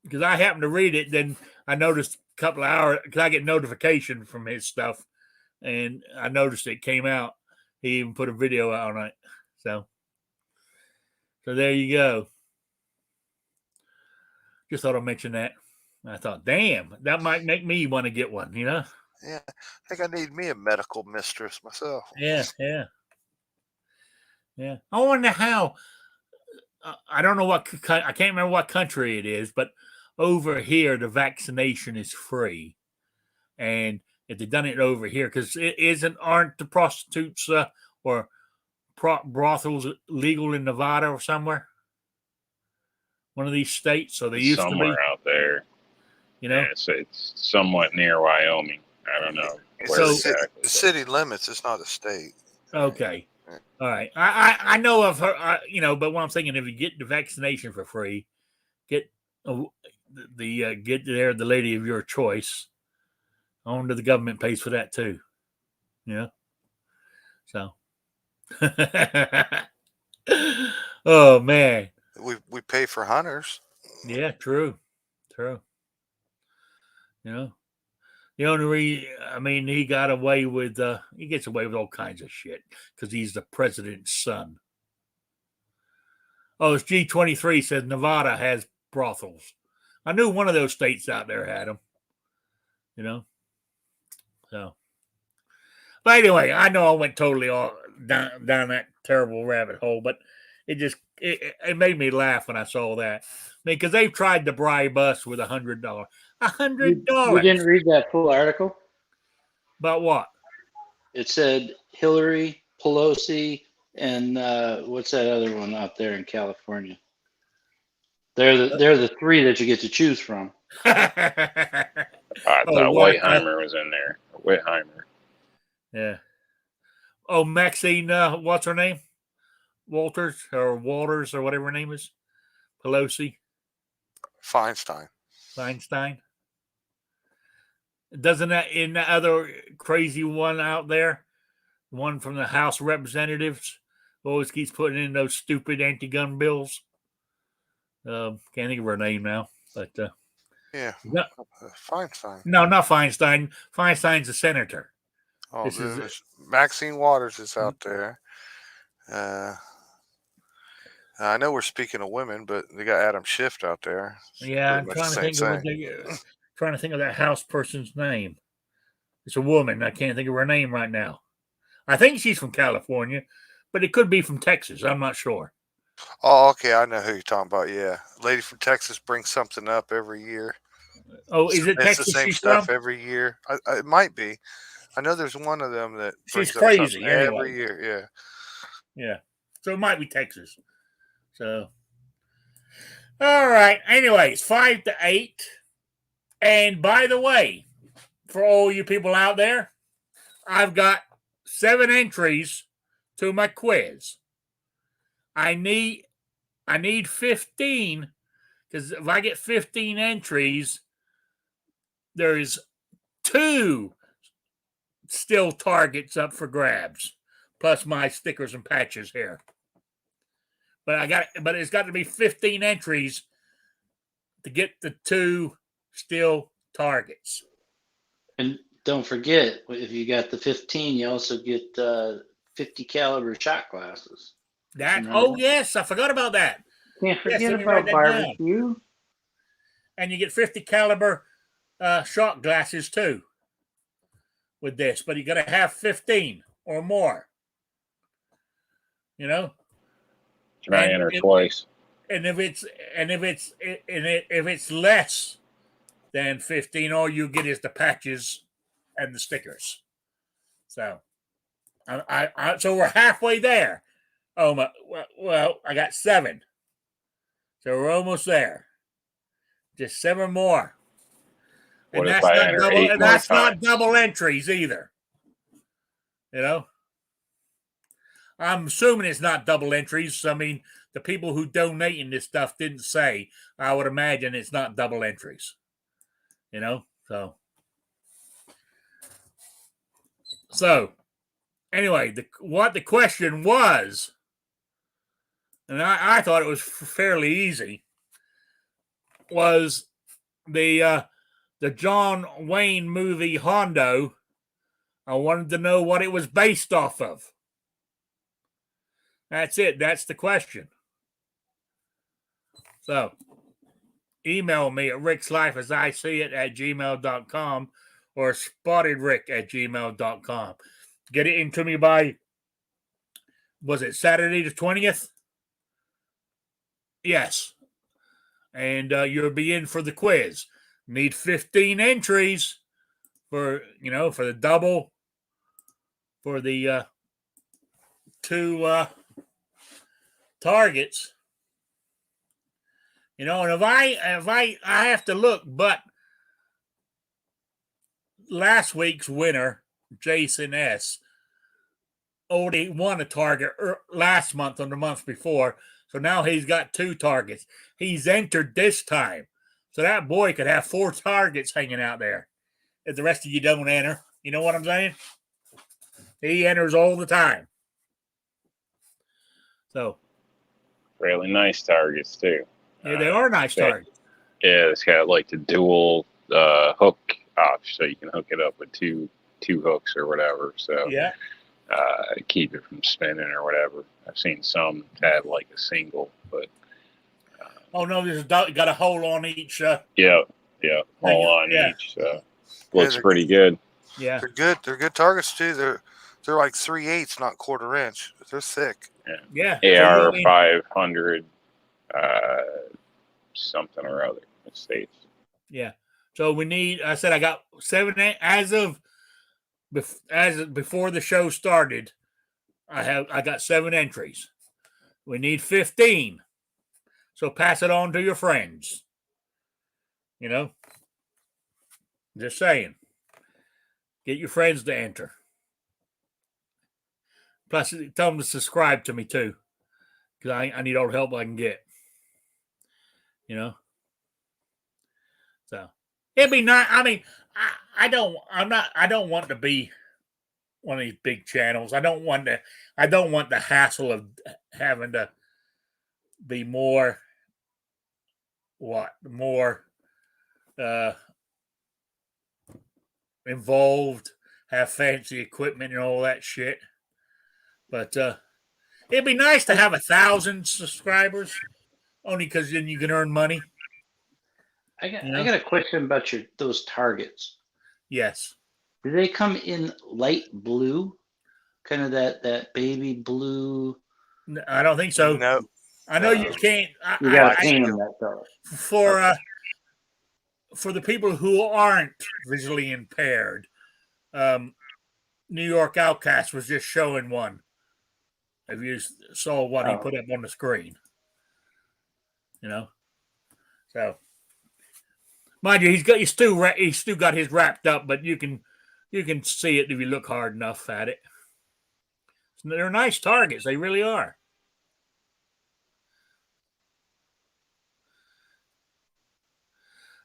because I happened to read it, then I noticed a couple of hours because I get notification from his stuff, and I noticed it came out. He even put a video out on it. So there you go. Just thought I'd mention that. I thought, damn, that might make me want to get one, Yeah, I think I need me a medical mistress myself. Yeah. I wonder how. I don't know I can't remember what country it is, but over here the vaccination is free, and if they've done it over here, because aren't the prostitutes or brothels legal in Nevada or somewhere? One of these states, so they used to be somewhere out there. Yeah, so it's somewhat near Wyoming. I don't know. The city limits. It's not a state. Okay. All right. I know of her, but what I'm thinking, if you get the vaccination for free, get get there the lady of your choice. Only the government pays for that too. Yeah. So. Oh man. We pay for hunters. Yeah, true. The only reason, he got away with, he gets away with all kinds of shit because he's the president's son. Oh, it's G23 says Nevada has brothels. I knew one of those states out there had them, So, but anyway, I know I went totally down that terrible rabbit hole, but it made me laugh when I saw that. Because they've tried to bribe us with $100. $100. You didn't read that full article? About what? It said Hillary, Pelosi, and what's that other one out there in California? They're the three that you get to choose from. I thought Whiteheimer was in there. Whiteheimer. Yeah. Oh, Maxine, what's her name? Walters or whatever her name is. Pelosi. Feinstein. Doesn't that in the other crazy one out there, one from the House of Representatives, always keeps putting in those stupid anti-gun bills? Can't think of her name now, but yeah, Feinstein. No, not Feinstein. Feinstein's a senator. Oh, this is Maxine Waters is out there. I know we're speaking of women, but they got Adam Schiff out there. It's Yeah, pretty I'm much trying the to same think of what thing. they, trying to think of that house person's name. It's a woman. I can't think of her name right now. I think she's from California, but it could be from Texas. I'm not sure. Oh, okay. I know who you're talking about. Yeah. Lady from Texas brings something up every year. Oh, is it It's the Texas same she's from? stuff every year. It might be. I know there's one of them that She's brings up something crazy every anyway. year. Yeah. Yeah. So it might be Texas. So, all right. Anyways, 5 to 8. And by the way, for all you people out there, I've got 7 entries to my quiz. I need 15 because if I get 15 entries, there's 2 still targets up for grabs, plus my stickers and patches here. But it's got to be 15 entries to get the 2 still targets. And don't forget, if you got the 15, you also get 50 caliber shot glasses. Yes, I forgot about that. Can't Yes, forget let me write about that down. barbecue. And you get 50 caliber shot glasses too with this, but you got to have 15 or more. You know, Try enter twice. And if it's less than 15, all you get is the patches and the stickers. So, so we're halfway there. Oh my! Well, I got 7, so we're almost there. Just 7 more. What And if that's I not enter double. 8 And more that's not times? double entries either. You know, I'm assuming it's not double entries. I mean, the people who donating this stuff didn't say. I would imagine it's not double entries. You know, so anyway, what the question was, and I thought it was fairly easy, was the John Wayne movie Hondo. I wanted to know what it was based off of. That's it. That's the question. So email me at rickslifeasIseeit@gmail.com or spottedrick@gmail.com. Get it into me by, was it Saturday the 20th? Yes. And you'll be in for the quiz. Need 15 entries for the double, for the 2 targets. And if I have to look, but last week's winner, Jason S., already won a target last month or the month before, so now he's got 2 targets. He's entered this time, so that boy could have 4 targets hanging out there if the rest of you don't enter. You know what I'm saying? He enters all the time. So Really nice targets too. yeah, they are nice targets. Yeah, it's got like the dual hook option, so you can hook it up with two hooks or whatever. So Yeah. Keep it from spinning or whatever. I've seen some have like a single, but Oh no, there's got a hole on each. yeah, hole on yeah. each. So looks pretty good. Yeah, They're good. They're good targets too. They're like 3/8, not quarter inch. They're thick. Yeah. AR 500, something or other. It states. Yeah. So we need. I said I got 7 as of before the show started. I got 7 entries. We need 15. So pass it on to your friends. You know, just saying. Get your friends to enter. Plus, tell them to subscribe to me too, because I need all the help I can get. You know, so it'd be nice. I mean, I don't want to be one of these big channels. I don't want the hassle of having to be more involved, have fancy equipment and all that shit. But It'd be nice to have 1,000 subscribers, only because then you can earn money. I got a question about those targets. Yes. Do they come in light blue, kind of that baby blue? I don't think so. No, I know you no. can't. You got to I paint see. them that color. For the people who aren't visually impaired, New York Outcast was just showing one. If you saw what he Oh. put up on the screen, so mind you, he's still got his wrapped up, but you can see it if you look hard enough at it. They're nice targets, they really are.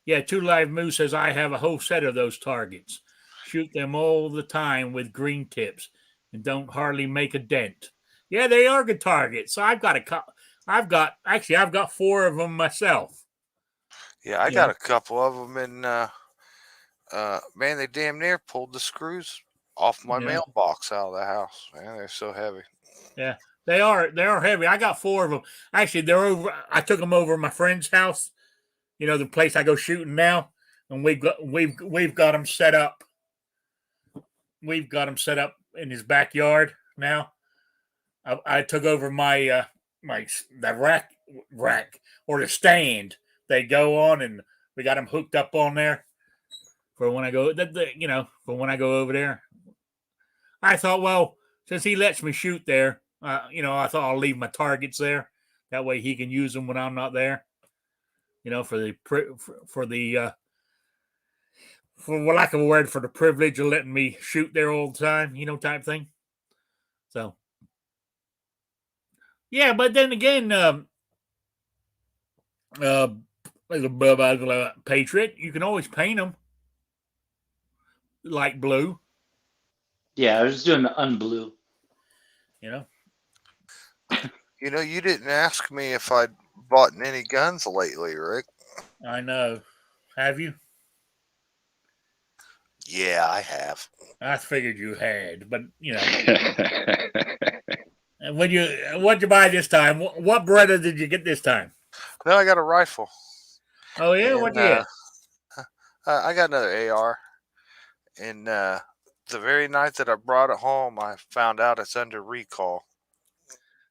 Yeah, Two Live Moose says I have a whole set of those targets. Shoot them all the time with green tips and don't hardly make a dent. Yeah, they are good targets. So I've got 4 of them myself. Yeah, I got a couple of them, and man, they damn near pulled the screws off my mailbox out of the house. Man, they're so heavy. Yeah, they are heavy. I got 4 of them. Actually, they're over. I took them over to my friend's house. The place I go shooting now, and we've got them set up. We've got them set up in his backyard now. I took over my the rack or the stand they go on, and we got them hooked up on there for when I go. For when I go over there. I thought, well, since he lets me shoot there, I thought I'll leave my targets there. That way he can use them when I'm not there. For lack of a word, for the privilege of letting me shoot there all the time, type thing. So, yeah, but then again, Patriot, you can always paint them light blue. Yeah, I was just doing the unblue. You didn't ask me if I'd bought any guns lately, Rick. I know. Have you? Yeah, I have. I figured you had, but what'd you buy this time? What Beretta did you get this time? No, I got a rifle. Oh yeah, what'd you get? I got another AR, and the very night that I brought it home, I found out it's under recall.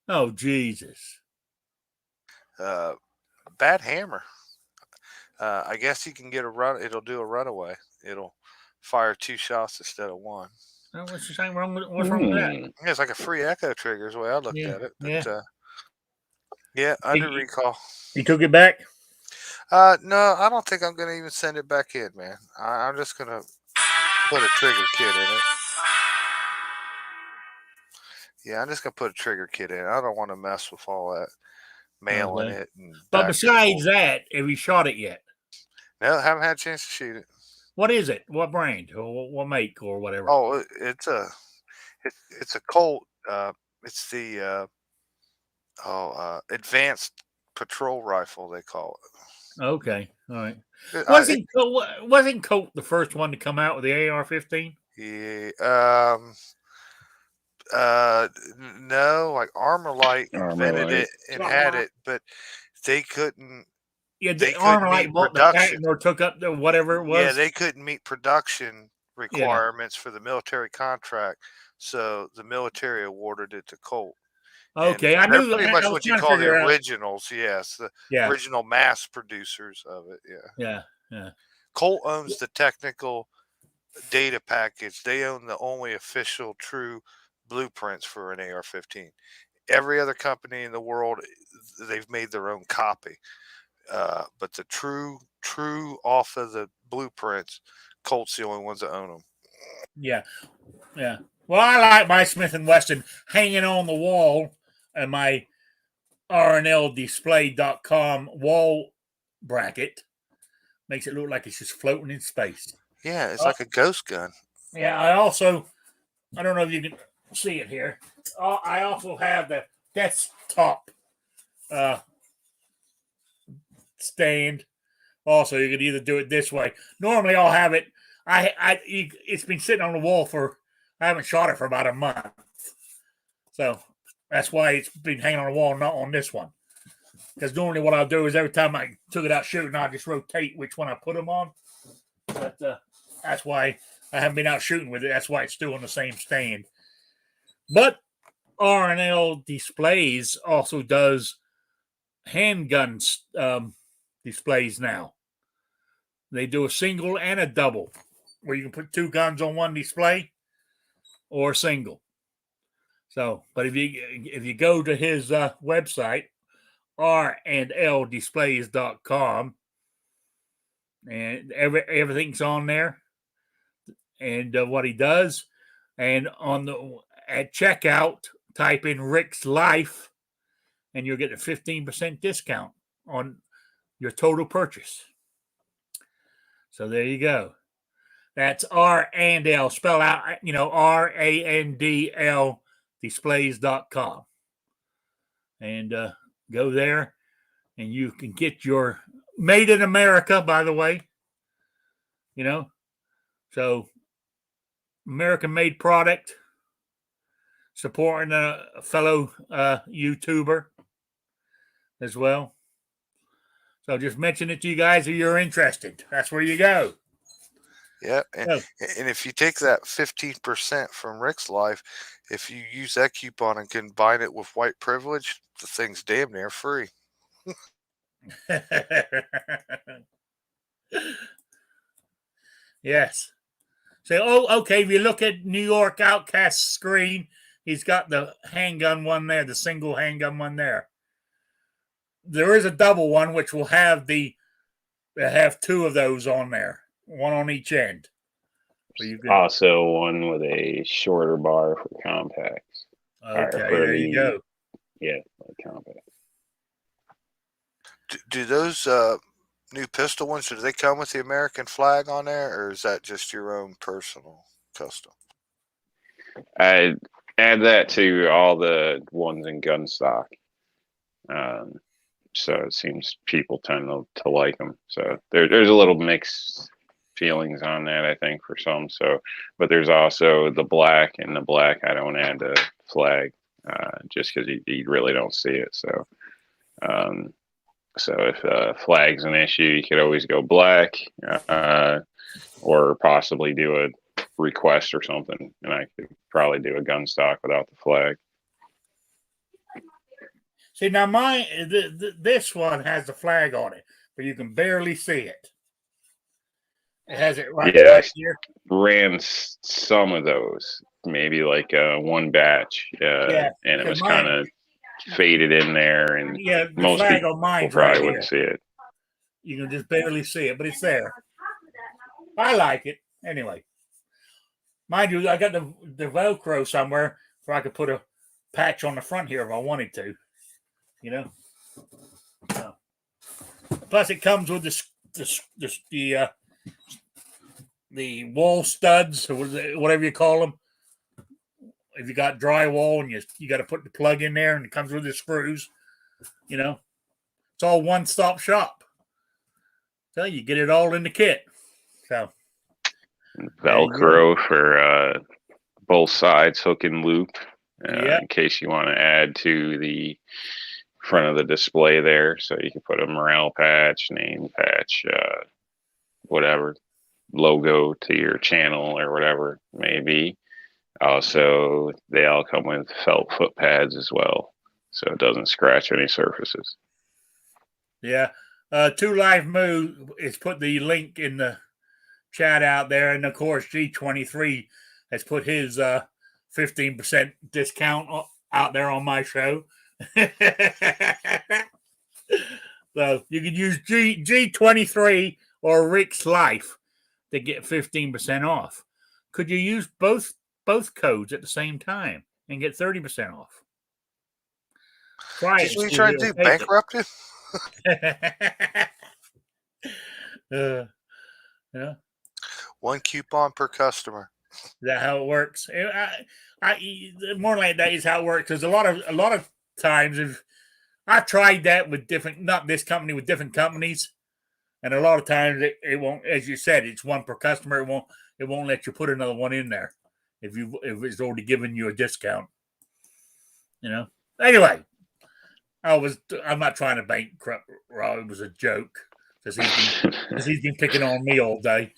Oh Jesus! Bad hammer. I guess you can get a run. It'll do a runaway. It'll fire 2 shots instead of 1. What's wrong with that? Yeah, it's like a free echo trigger is the way I looked at it. But, under recall. You took it back? No, I don't think I'm going to even send it back in, man. I'm just going to put a trigger kit in it. Yeah, I'm just going to put a trigger kit in. I don't want to mess with all that mailing it. But besides that, have you shot it yet? No, I haven't had a chance to shoot it. What is it? What brand or what make or whatever? Oh, it's a Colt. It's the advanced patrol rifle, they call it. Okay, all right. Wasn't Colt the first one to come out with the AR-15? Yeah. No, like Armorlight invented it and had it, but they couldn't. Yeah, the Armorlight bought the patent or took up the whatever it was. Yeah, they couldn't meet production requirements for the military contract, so the military awarded it to Colt. Okay, I knew pretty much what you call the originals. Yes, the original mass producers of it. Yeah. Colt owns the technical data package. They own the only official true blueprints for an AR-15. Every other company in the world, they've made their own copy. But the true off of the blueprints, Colt's the only ones that own them. Yeah. Well, I like my Smith & Wesson hanging on the wall and my RNLdisplay.com wall bracket. Makes it look like it's just floating in space. Yeah, it's like a ghost gun. Yeah, I don't know if you can see it here. I also have the desktop stand. Also, you could either do it this way. Normally, I'll have it. It's been sitting on the wall I haven't shot it for about a month. So That's why it's been hanging on the wall, not on this one. Because normally what I'll do is every time I took it out shooting, I'll just rotate which one I put them on. But that's why I haven't been out shooting with it. That's why it's still on the same stand. But R&L Displays also does handgun displays now. They do a single and a double, where you can put two guns on one display or a single. So, but if you go to his website, randldisplays.com, and everything's on there, and what he does, and at checkout, type in Rick's Life, and you'll get a 15% discount on your total purchase. So there you go. That's R&L, spell out, RANDL displays.com. And go there, and you can get your made in America, by the way. So American made product, supporting a fellow YouTuber as well. So just mention it to you guys if you're interested. That's where you go. Yeah, and if you take that 15% from Rick's Life, if you use that coupon and combine it with white privilege, the thing's damn near free. Yes. So, okay, if you look at New York Outcast's screen, he's got the handgun one there, the single handgun one there. There is a double one, which will have two of those on there, one on each end. So also one with a shorter bar for compacts. Okay, there you go. Yeah, like compacts. Do those new pistol ones, do they come with the American flag on there, or is that just your own personal custom? I add that to all the ones in gun stock. So it seems people tend to like them. So there's a little mixed feelings on that, I think, for some. So, but there's also the black, and the black I don't add the flag just because you really don't see it. So, so if flag's an issue, you could always go black, or possibly do a request or something, and I could probably do a gun stock without the flag. See, now this one has the flag on it, but you can barely see it. It has it right here. Ran some of those, maybe like one batch, and it was kind of faded in there, and most people probably wouldn't see it. You can just barely see it, but it's there. I like it anyway. Mind you, I got the Velcro somewhere where I could put a patch on the front here if I wanted to. So. Plus, it comes with the wall studs, or whatever you call them. If you got drywall and you got to put the plug in there, and it comes with the screws, it's all one-stop shop. So you get it all in the kit. So Velcro for both sides, hook and loop, in case you want to add to the front of the display there. So you can put a morale patch, name patch, whatever, logo to your channel or whatever it may be. Also, they all come with felt foot pads as well, so it doesn't scratch any surfaces. Yeah. Two Live Move is put the link in the chat out there, and of course G23 has put his 15% discount out there on my show. So you can use G23 or Rick's Life to get 15% off. Could you use both codes at the same time and get 30% off? Try it. What are you trying to do? Bankrupt you? Yeah. One coupon per customer. Is that how it works? More like that is how it works. Because a lot of times, if I tried that with not this company, with different companies, and a lot of times it won't. As you said, it's one per customer. It won't let you put another one in there if it's already given you a discount. Anyway, I'm not trying to bankrupt Rob. It was a joke because he's been picking on me all day.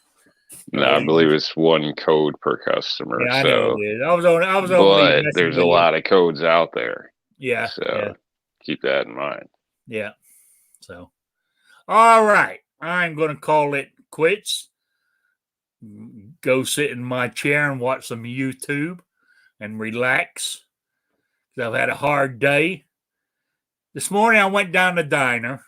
No, I believe it's one code per customer. Yeah, I so, know it is. I was only but messing there's with a you. lot of codes out there. Yeah. So Yeah. keep that in mind. Yeah. So, all right. I'm going to call it quits. Go sit in my chair and watch some YouTube and relax. I've had a hard day. This morning I went down to the diner.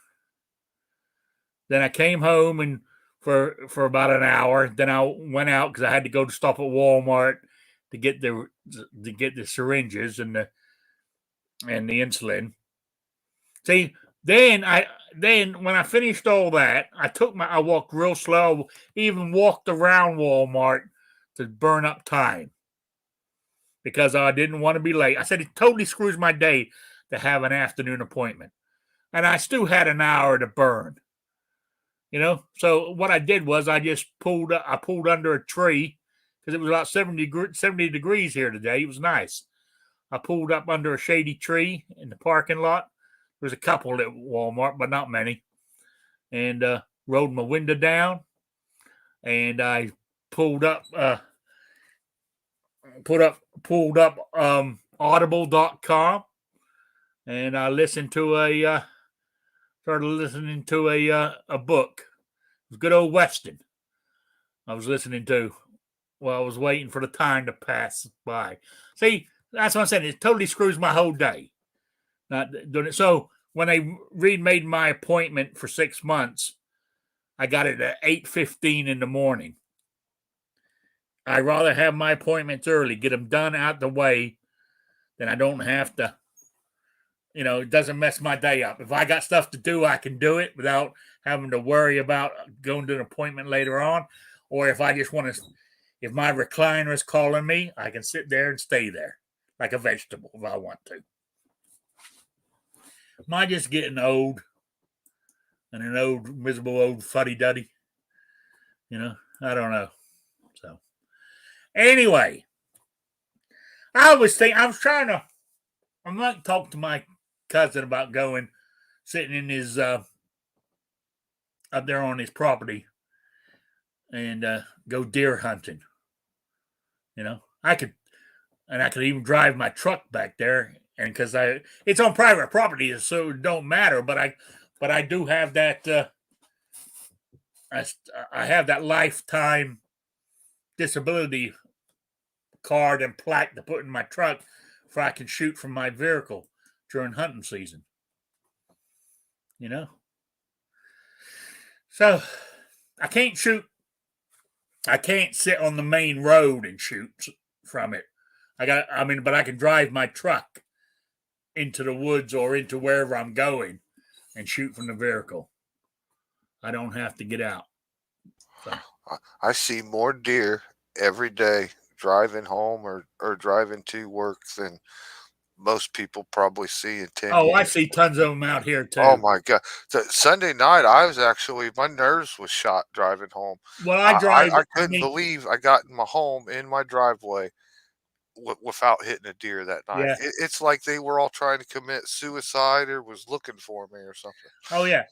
Then I came home and for about an hour. Then I went out because I had to go to stop at Walmart to get the syringes and the insulin. See, then when I finished all that, I walked real slow, even walked around Walmart to burn up time because I didn't want to be late. I said it totally screws my day to have an afternoon appointment. And I still had an hour to burn. So what I did was I pulled under a tree because it was about 70 degrees here today. It was nice. I pulled up under a shady tree in the parking lot. There's a couple at Walmart, but not many. And rolled my window down, and I pulled up audible.com, and I listened to started listening to a book. It was good old Western. I was listening to while I was waiting for the time to pass by. See, that's what I'm saying. It totally screws my whole day. Not doing it. So when I remade my appointment for 6 months, I got it at 8:15 in the morning. I'd rather have my appointments early, get them done out the way, then I don't have to, it doesn't mess my day up. If I got stuff to do, I can do it without having to worry about going to an appointment later on. Or if I just want to, if my recliner is calling me, I can sit there and stay there like a vegetable if I want to. Am I just getting old and an old, miserable old fuddy-duddy? I don't know. So, anyway, I might talk to my cousin about sitting in his, up there on his property and go deer hunting. I could even drive my truck back there, and because it's on private property, so it don't matter. But I do have that. I have that lifetime disability card and plaque to put in my truck, so I can shoot from my vehicle during hunting season. So I can't shoot. I can't sit on the main road and shoot from it. But I can drive my truck into the woods or into wherever I'm going and shoot from the vehicle. I don't have to get out. So. I see more deer every day driving home or driving to work than most people probably see in 10 years. I see tons of them out here too. Oh my God. Sunday night, my nerves was shot driving home. Well, I couldn't believe I got in my home in my driveway without hitting a deer that night. Yeah. It's like they were all trying to commit suicide or was looking for me or something. Oh yeah.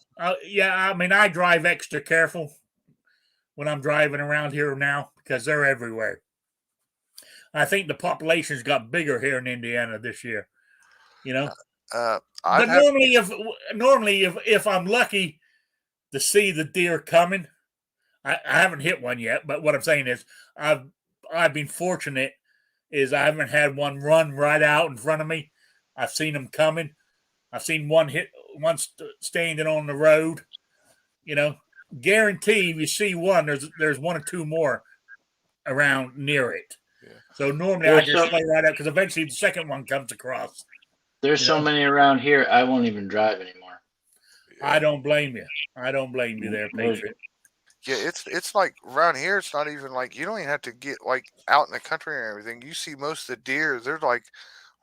Yeah. I drive extra careful when I'm driving around here now because they're everywhere. I think the population's got bigger here in Indiana this year. But normally, if I'm lucky to see the deer coming, I haven't hit one yet. But what I'm saying is, I've been fortunate. Is I haven't had one run right out in front of me. I've seen them coming. I've seen one standing on the road. Guarantee if you see one, there's one or two more around near it. Yeah. So normally I just slow right up because eventually the second one comes across. There's so many around here, I won't even drive anymore. I don't blame you. There, Patriot. Yeah, it's like around here. It's not even like you don't even have to get like out in the country and everything. You see most of the deer, they're like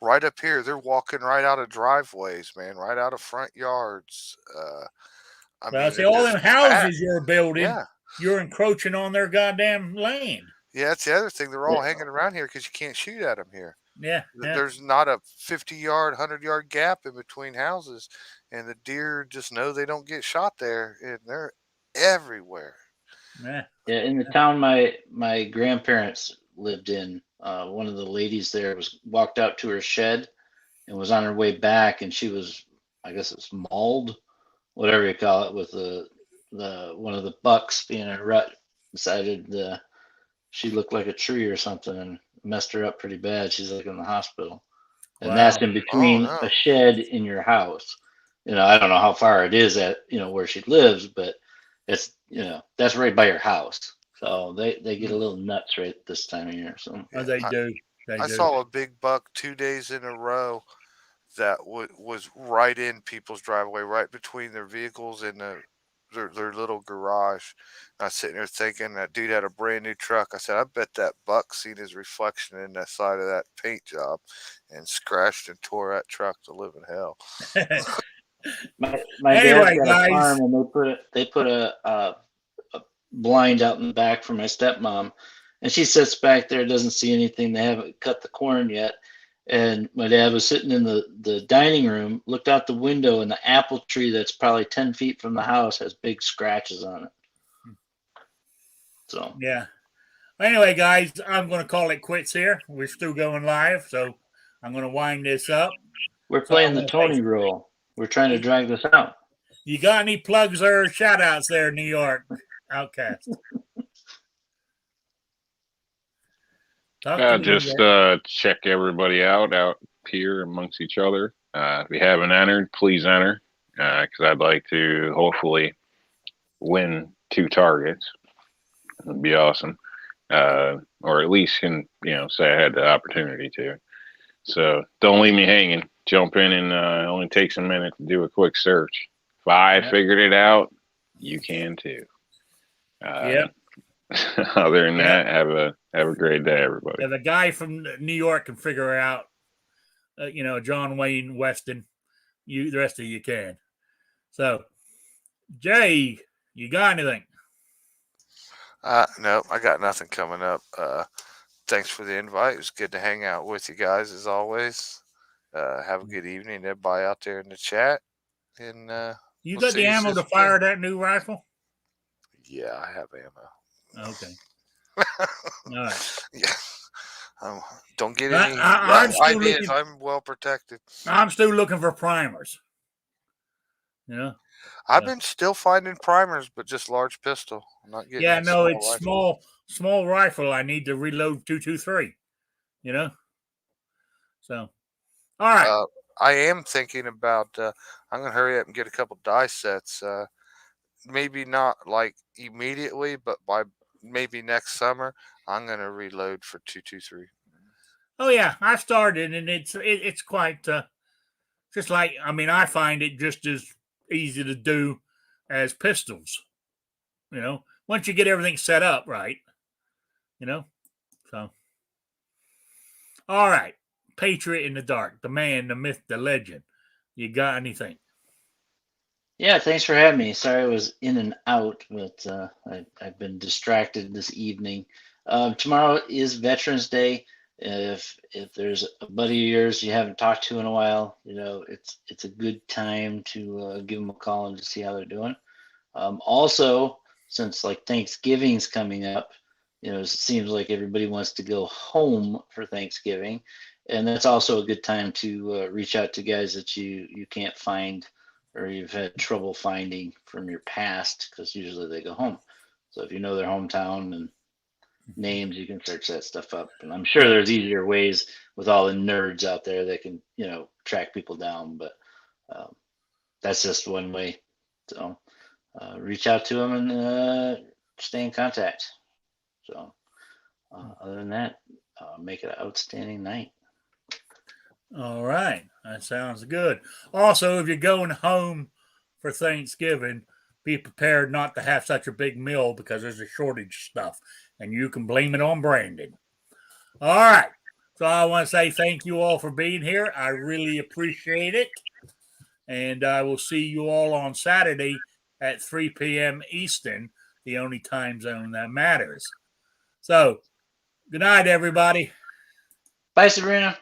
right up here. They're walking right out of driveways, man, right out of front yards. See all them houses you're building, you're encroaching on their goddamn land. Yeah, that's the other thing. They're all hanging around here because you can't shoot at them here. Yeah. There's not a 50-yard, 100-yard gap in between houses, and the deer just know they don't get shot there, and they're everywhere. Yeah. Yeah, in the town my grandparents lived in, one of the ladies there was walked out to her shed and was on her way back, and she was, I guess it's mauled, whatever you call it, with the one of the bucks being a rut. Decided she looked like a tree or something and messed her up pretty bad. She's like in the hospital, and that's Wow. in between no. a shed in your house. I don't know how far it is at where she lives, but it's that's right by your house. So they get a little nuts right this time of year. So Oh, they do. They I do. saw a big buck 2 days in a row that was right in people's driveway, right between their vehicles and their little garage. And I was sitting there thinking that dude had a brand new truck. I said, I bet that buck seen his reflection in the side of that paint job and scratched and tore that truck to live in hell. my dad's Anyway, got a guys. farm, and they put a blind out in the back for my stepmom, and she sits back there, doesn't see anything. They haven't cut the corn yet. And my dad was sitting in the dining room, looked out the window, and the apple tree that's probably 10 feet from the house has big scratches on it. So Yeah. Anyway, guys, I'm going to call it quits here. We're still going live, so I'm going to wind this up. we're So I playing the wanna Tony say- rule. We're trying to drag this out. You got any plugs or shout outs there, New York Outcast? Talk to me, New Just York. check everybody out here amongst each other. If you haven't entered, please enter, because I'd like to hopefully win 2 targets. It'd be awesome. Or at least can say I had the opportunity to. So don't leave me hanging. Jump in, and it only takes a minute to do a quick search. If I figured it out, you can too. Yeah. Other than that, have a great day, everybody. Yeah, the guy from New York can figure out, John Wayne Weston. The rest of you can. So, Jay, you got anything? No, I got nothing coming up. Thanks for the invite. It was good to hang out with you guys as always. Have a good evening, everybody out there in the chat. And You we'll got see the you ammo this to fire weekend. that new rifle? Yeah, I have ammo. Okay. All right. Yeah. Don't get any I'm still ideas. looking. I'm well protected. I'm still looking for primers. I've been still finding primers, but just large pistol. I'm not getting. Yeah, that no, it's rifle. small rifle. I need to reload 223. So, all right. I am thinking about. I'm gonna hurry up and get a couple die sets. Maybe not like immediately, but by maybe next summer, I'm gonna reload for 223. Oh yeah, I started, and it's quite just like I find it just as easy to do as pistols. Once you get everything set up right. So, all right, Patriot in the Dark, the man, the myth, the legend. You got anything? Yeah, thanks for having me. Sorry I was in and out, but I've been distracted this evening. Tomorrow is Veterans Day. If there's a buddy of yours you haven't talked to in a while, it's a good time to give them a call and to see how they're doing. Also, since like Thanksgiving's coming up, it seems like everybody wants to go home for Thanksgiving, and that's also a good time to reach out to guys that you can't find or you've had trouble finding from your past, because usually they go home. So if you know their hometown and names, you can search that stuff up. And I'm sure there's easier ways with all the nerds out there that can, track people down. But that's just one way. So reach out to them and stay in contact. So other than that, make it an outstanding night. All right. That sounds good. Also, if you're going home for Thanksgiving, be prepared not to have such a big meal because there's a shortage of stuff, and you can blame it on Brandon. All right. So I want to say thank you all for being here. I really appreciate it. And I will see you all on Saturday at 3 p.m. Eastern, the only time zone that matters. So, good night, everybody. Bye, Sabrina.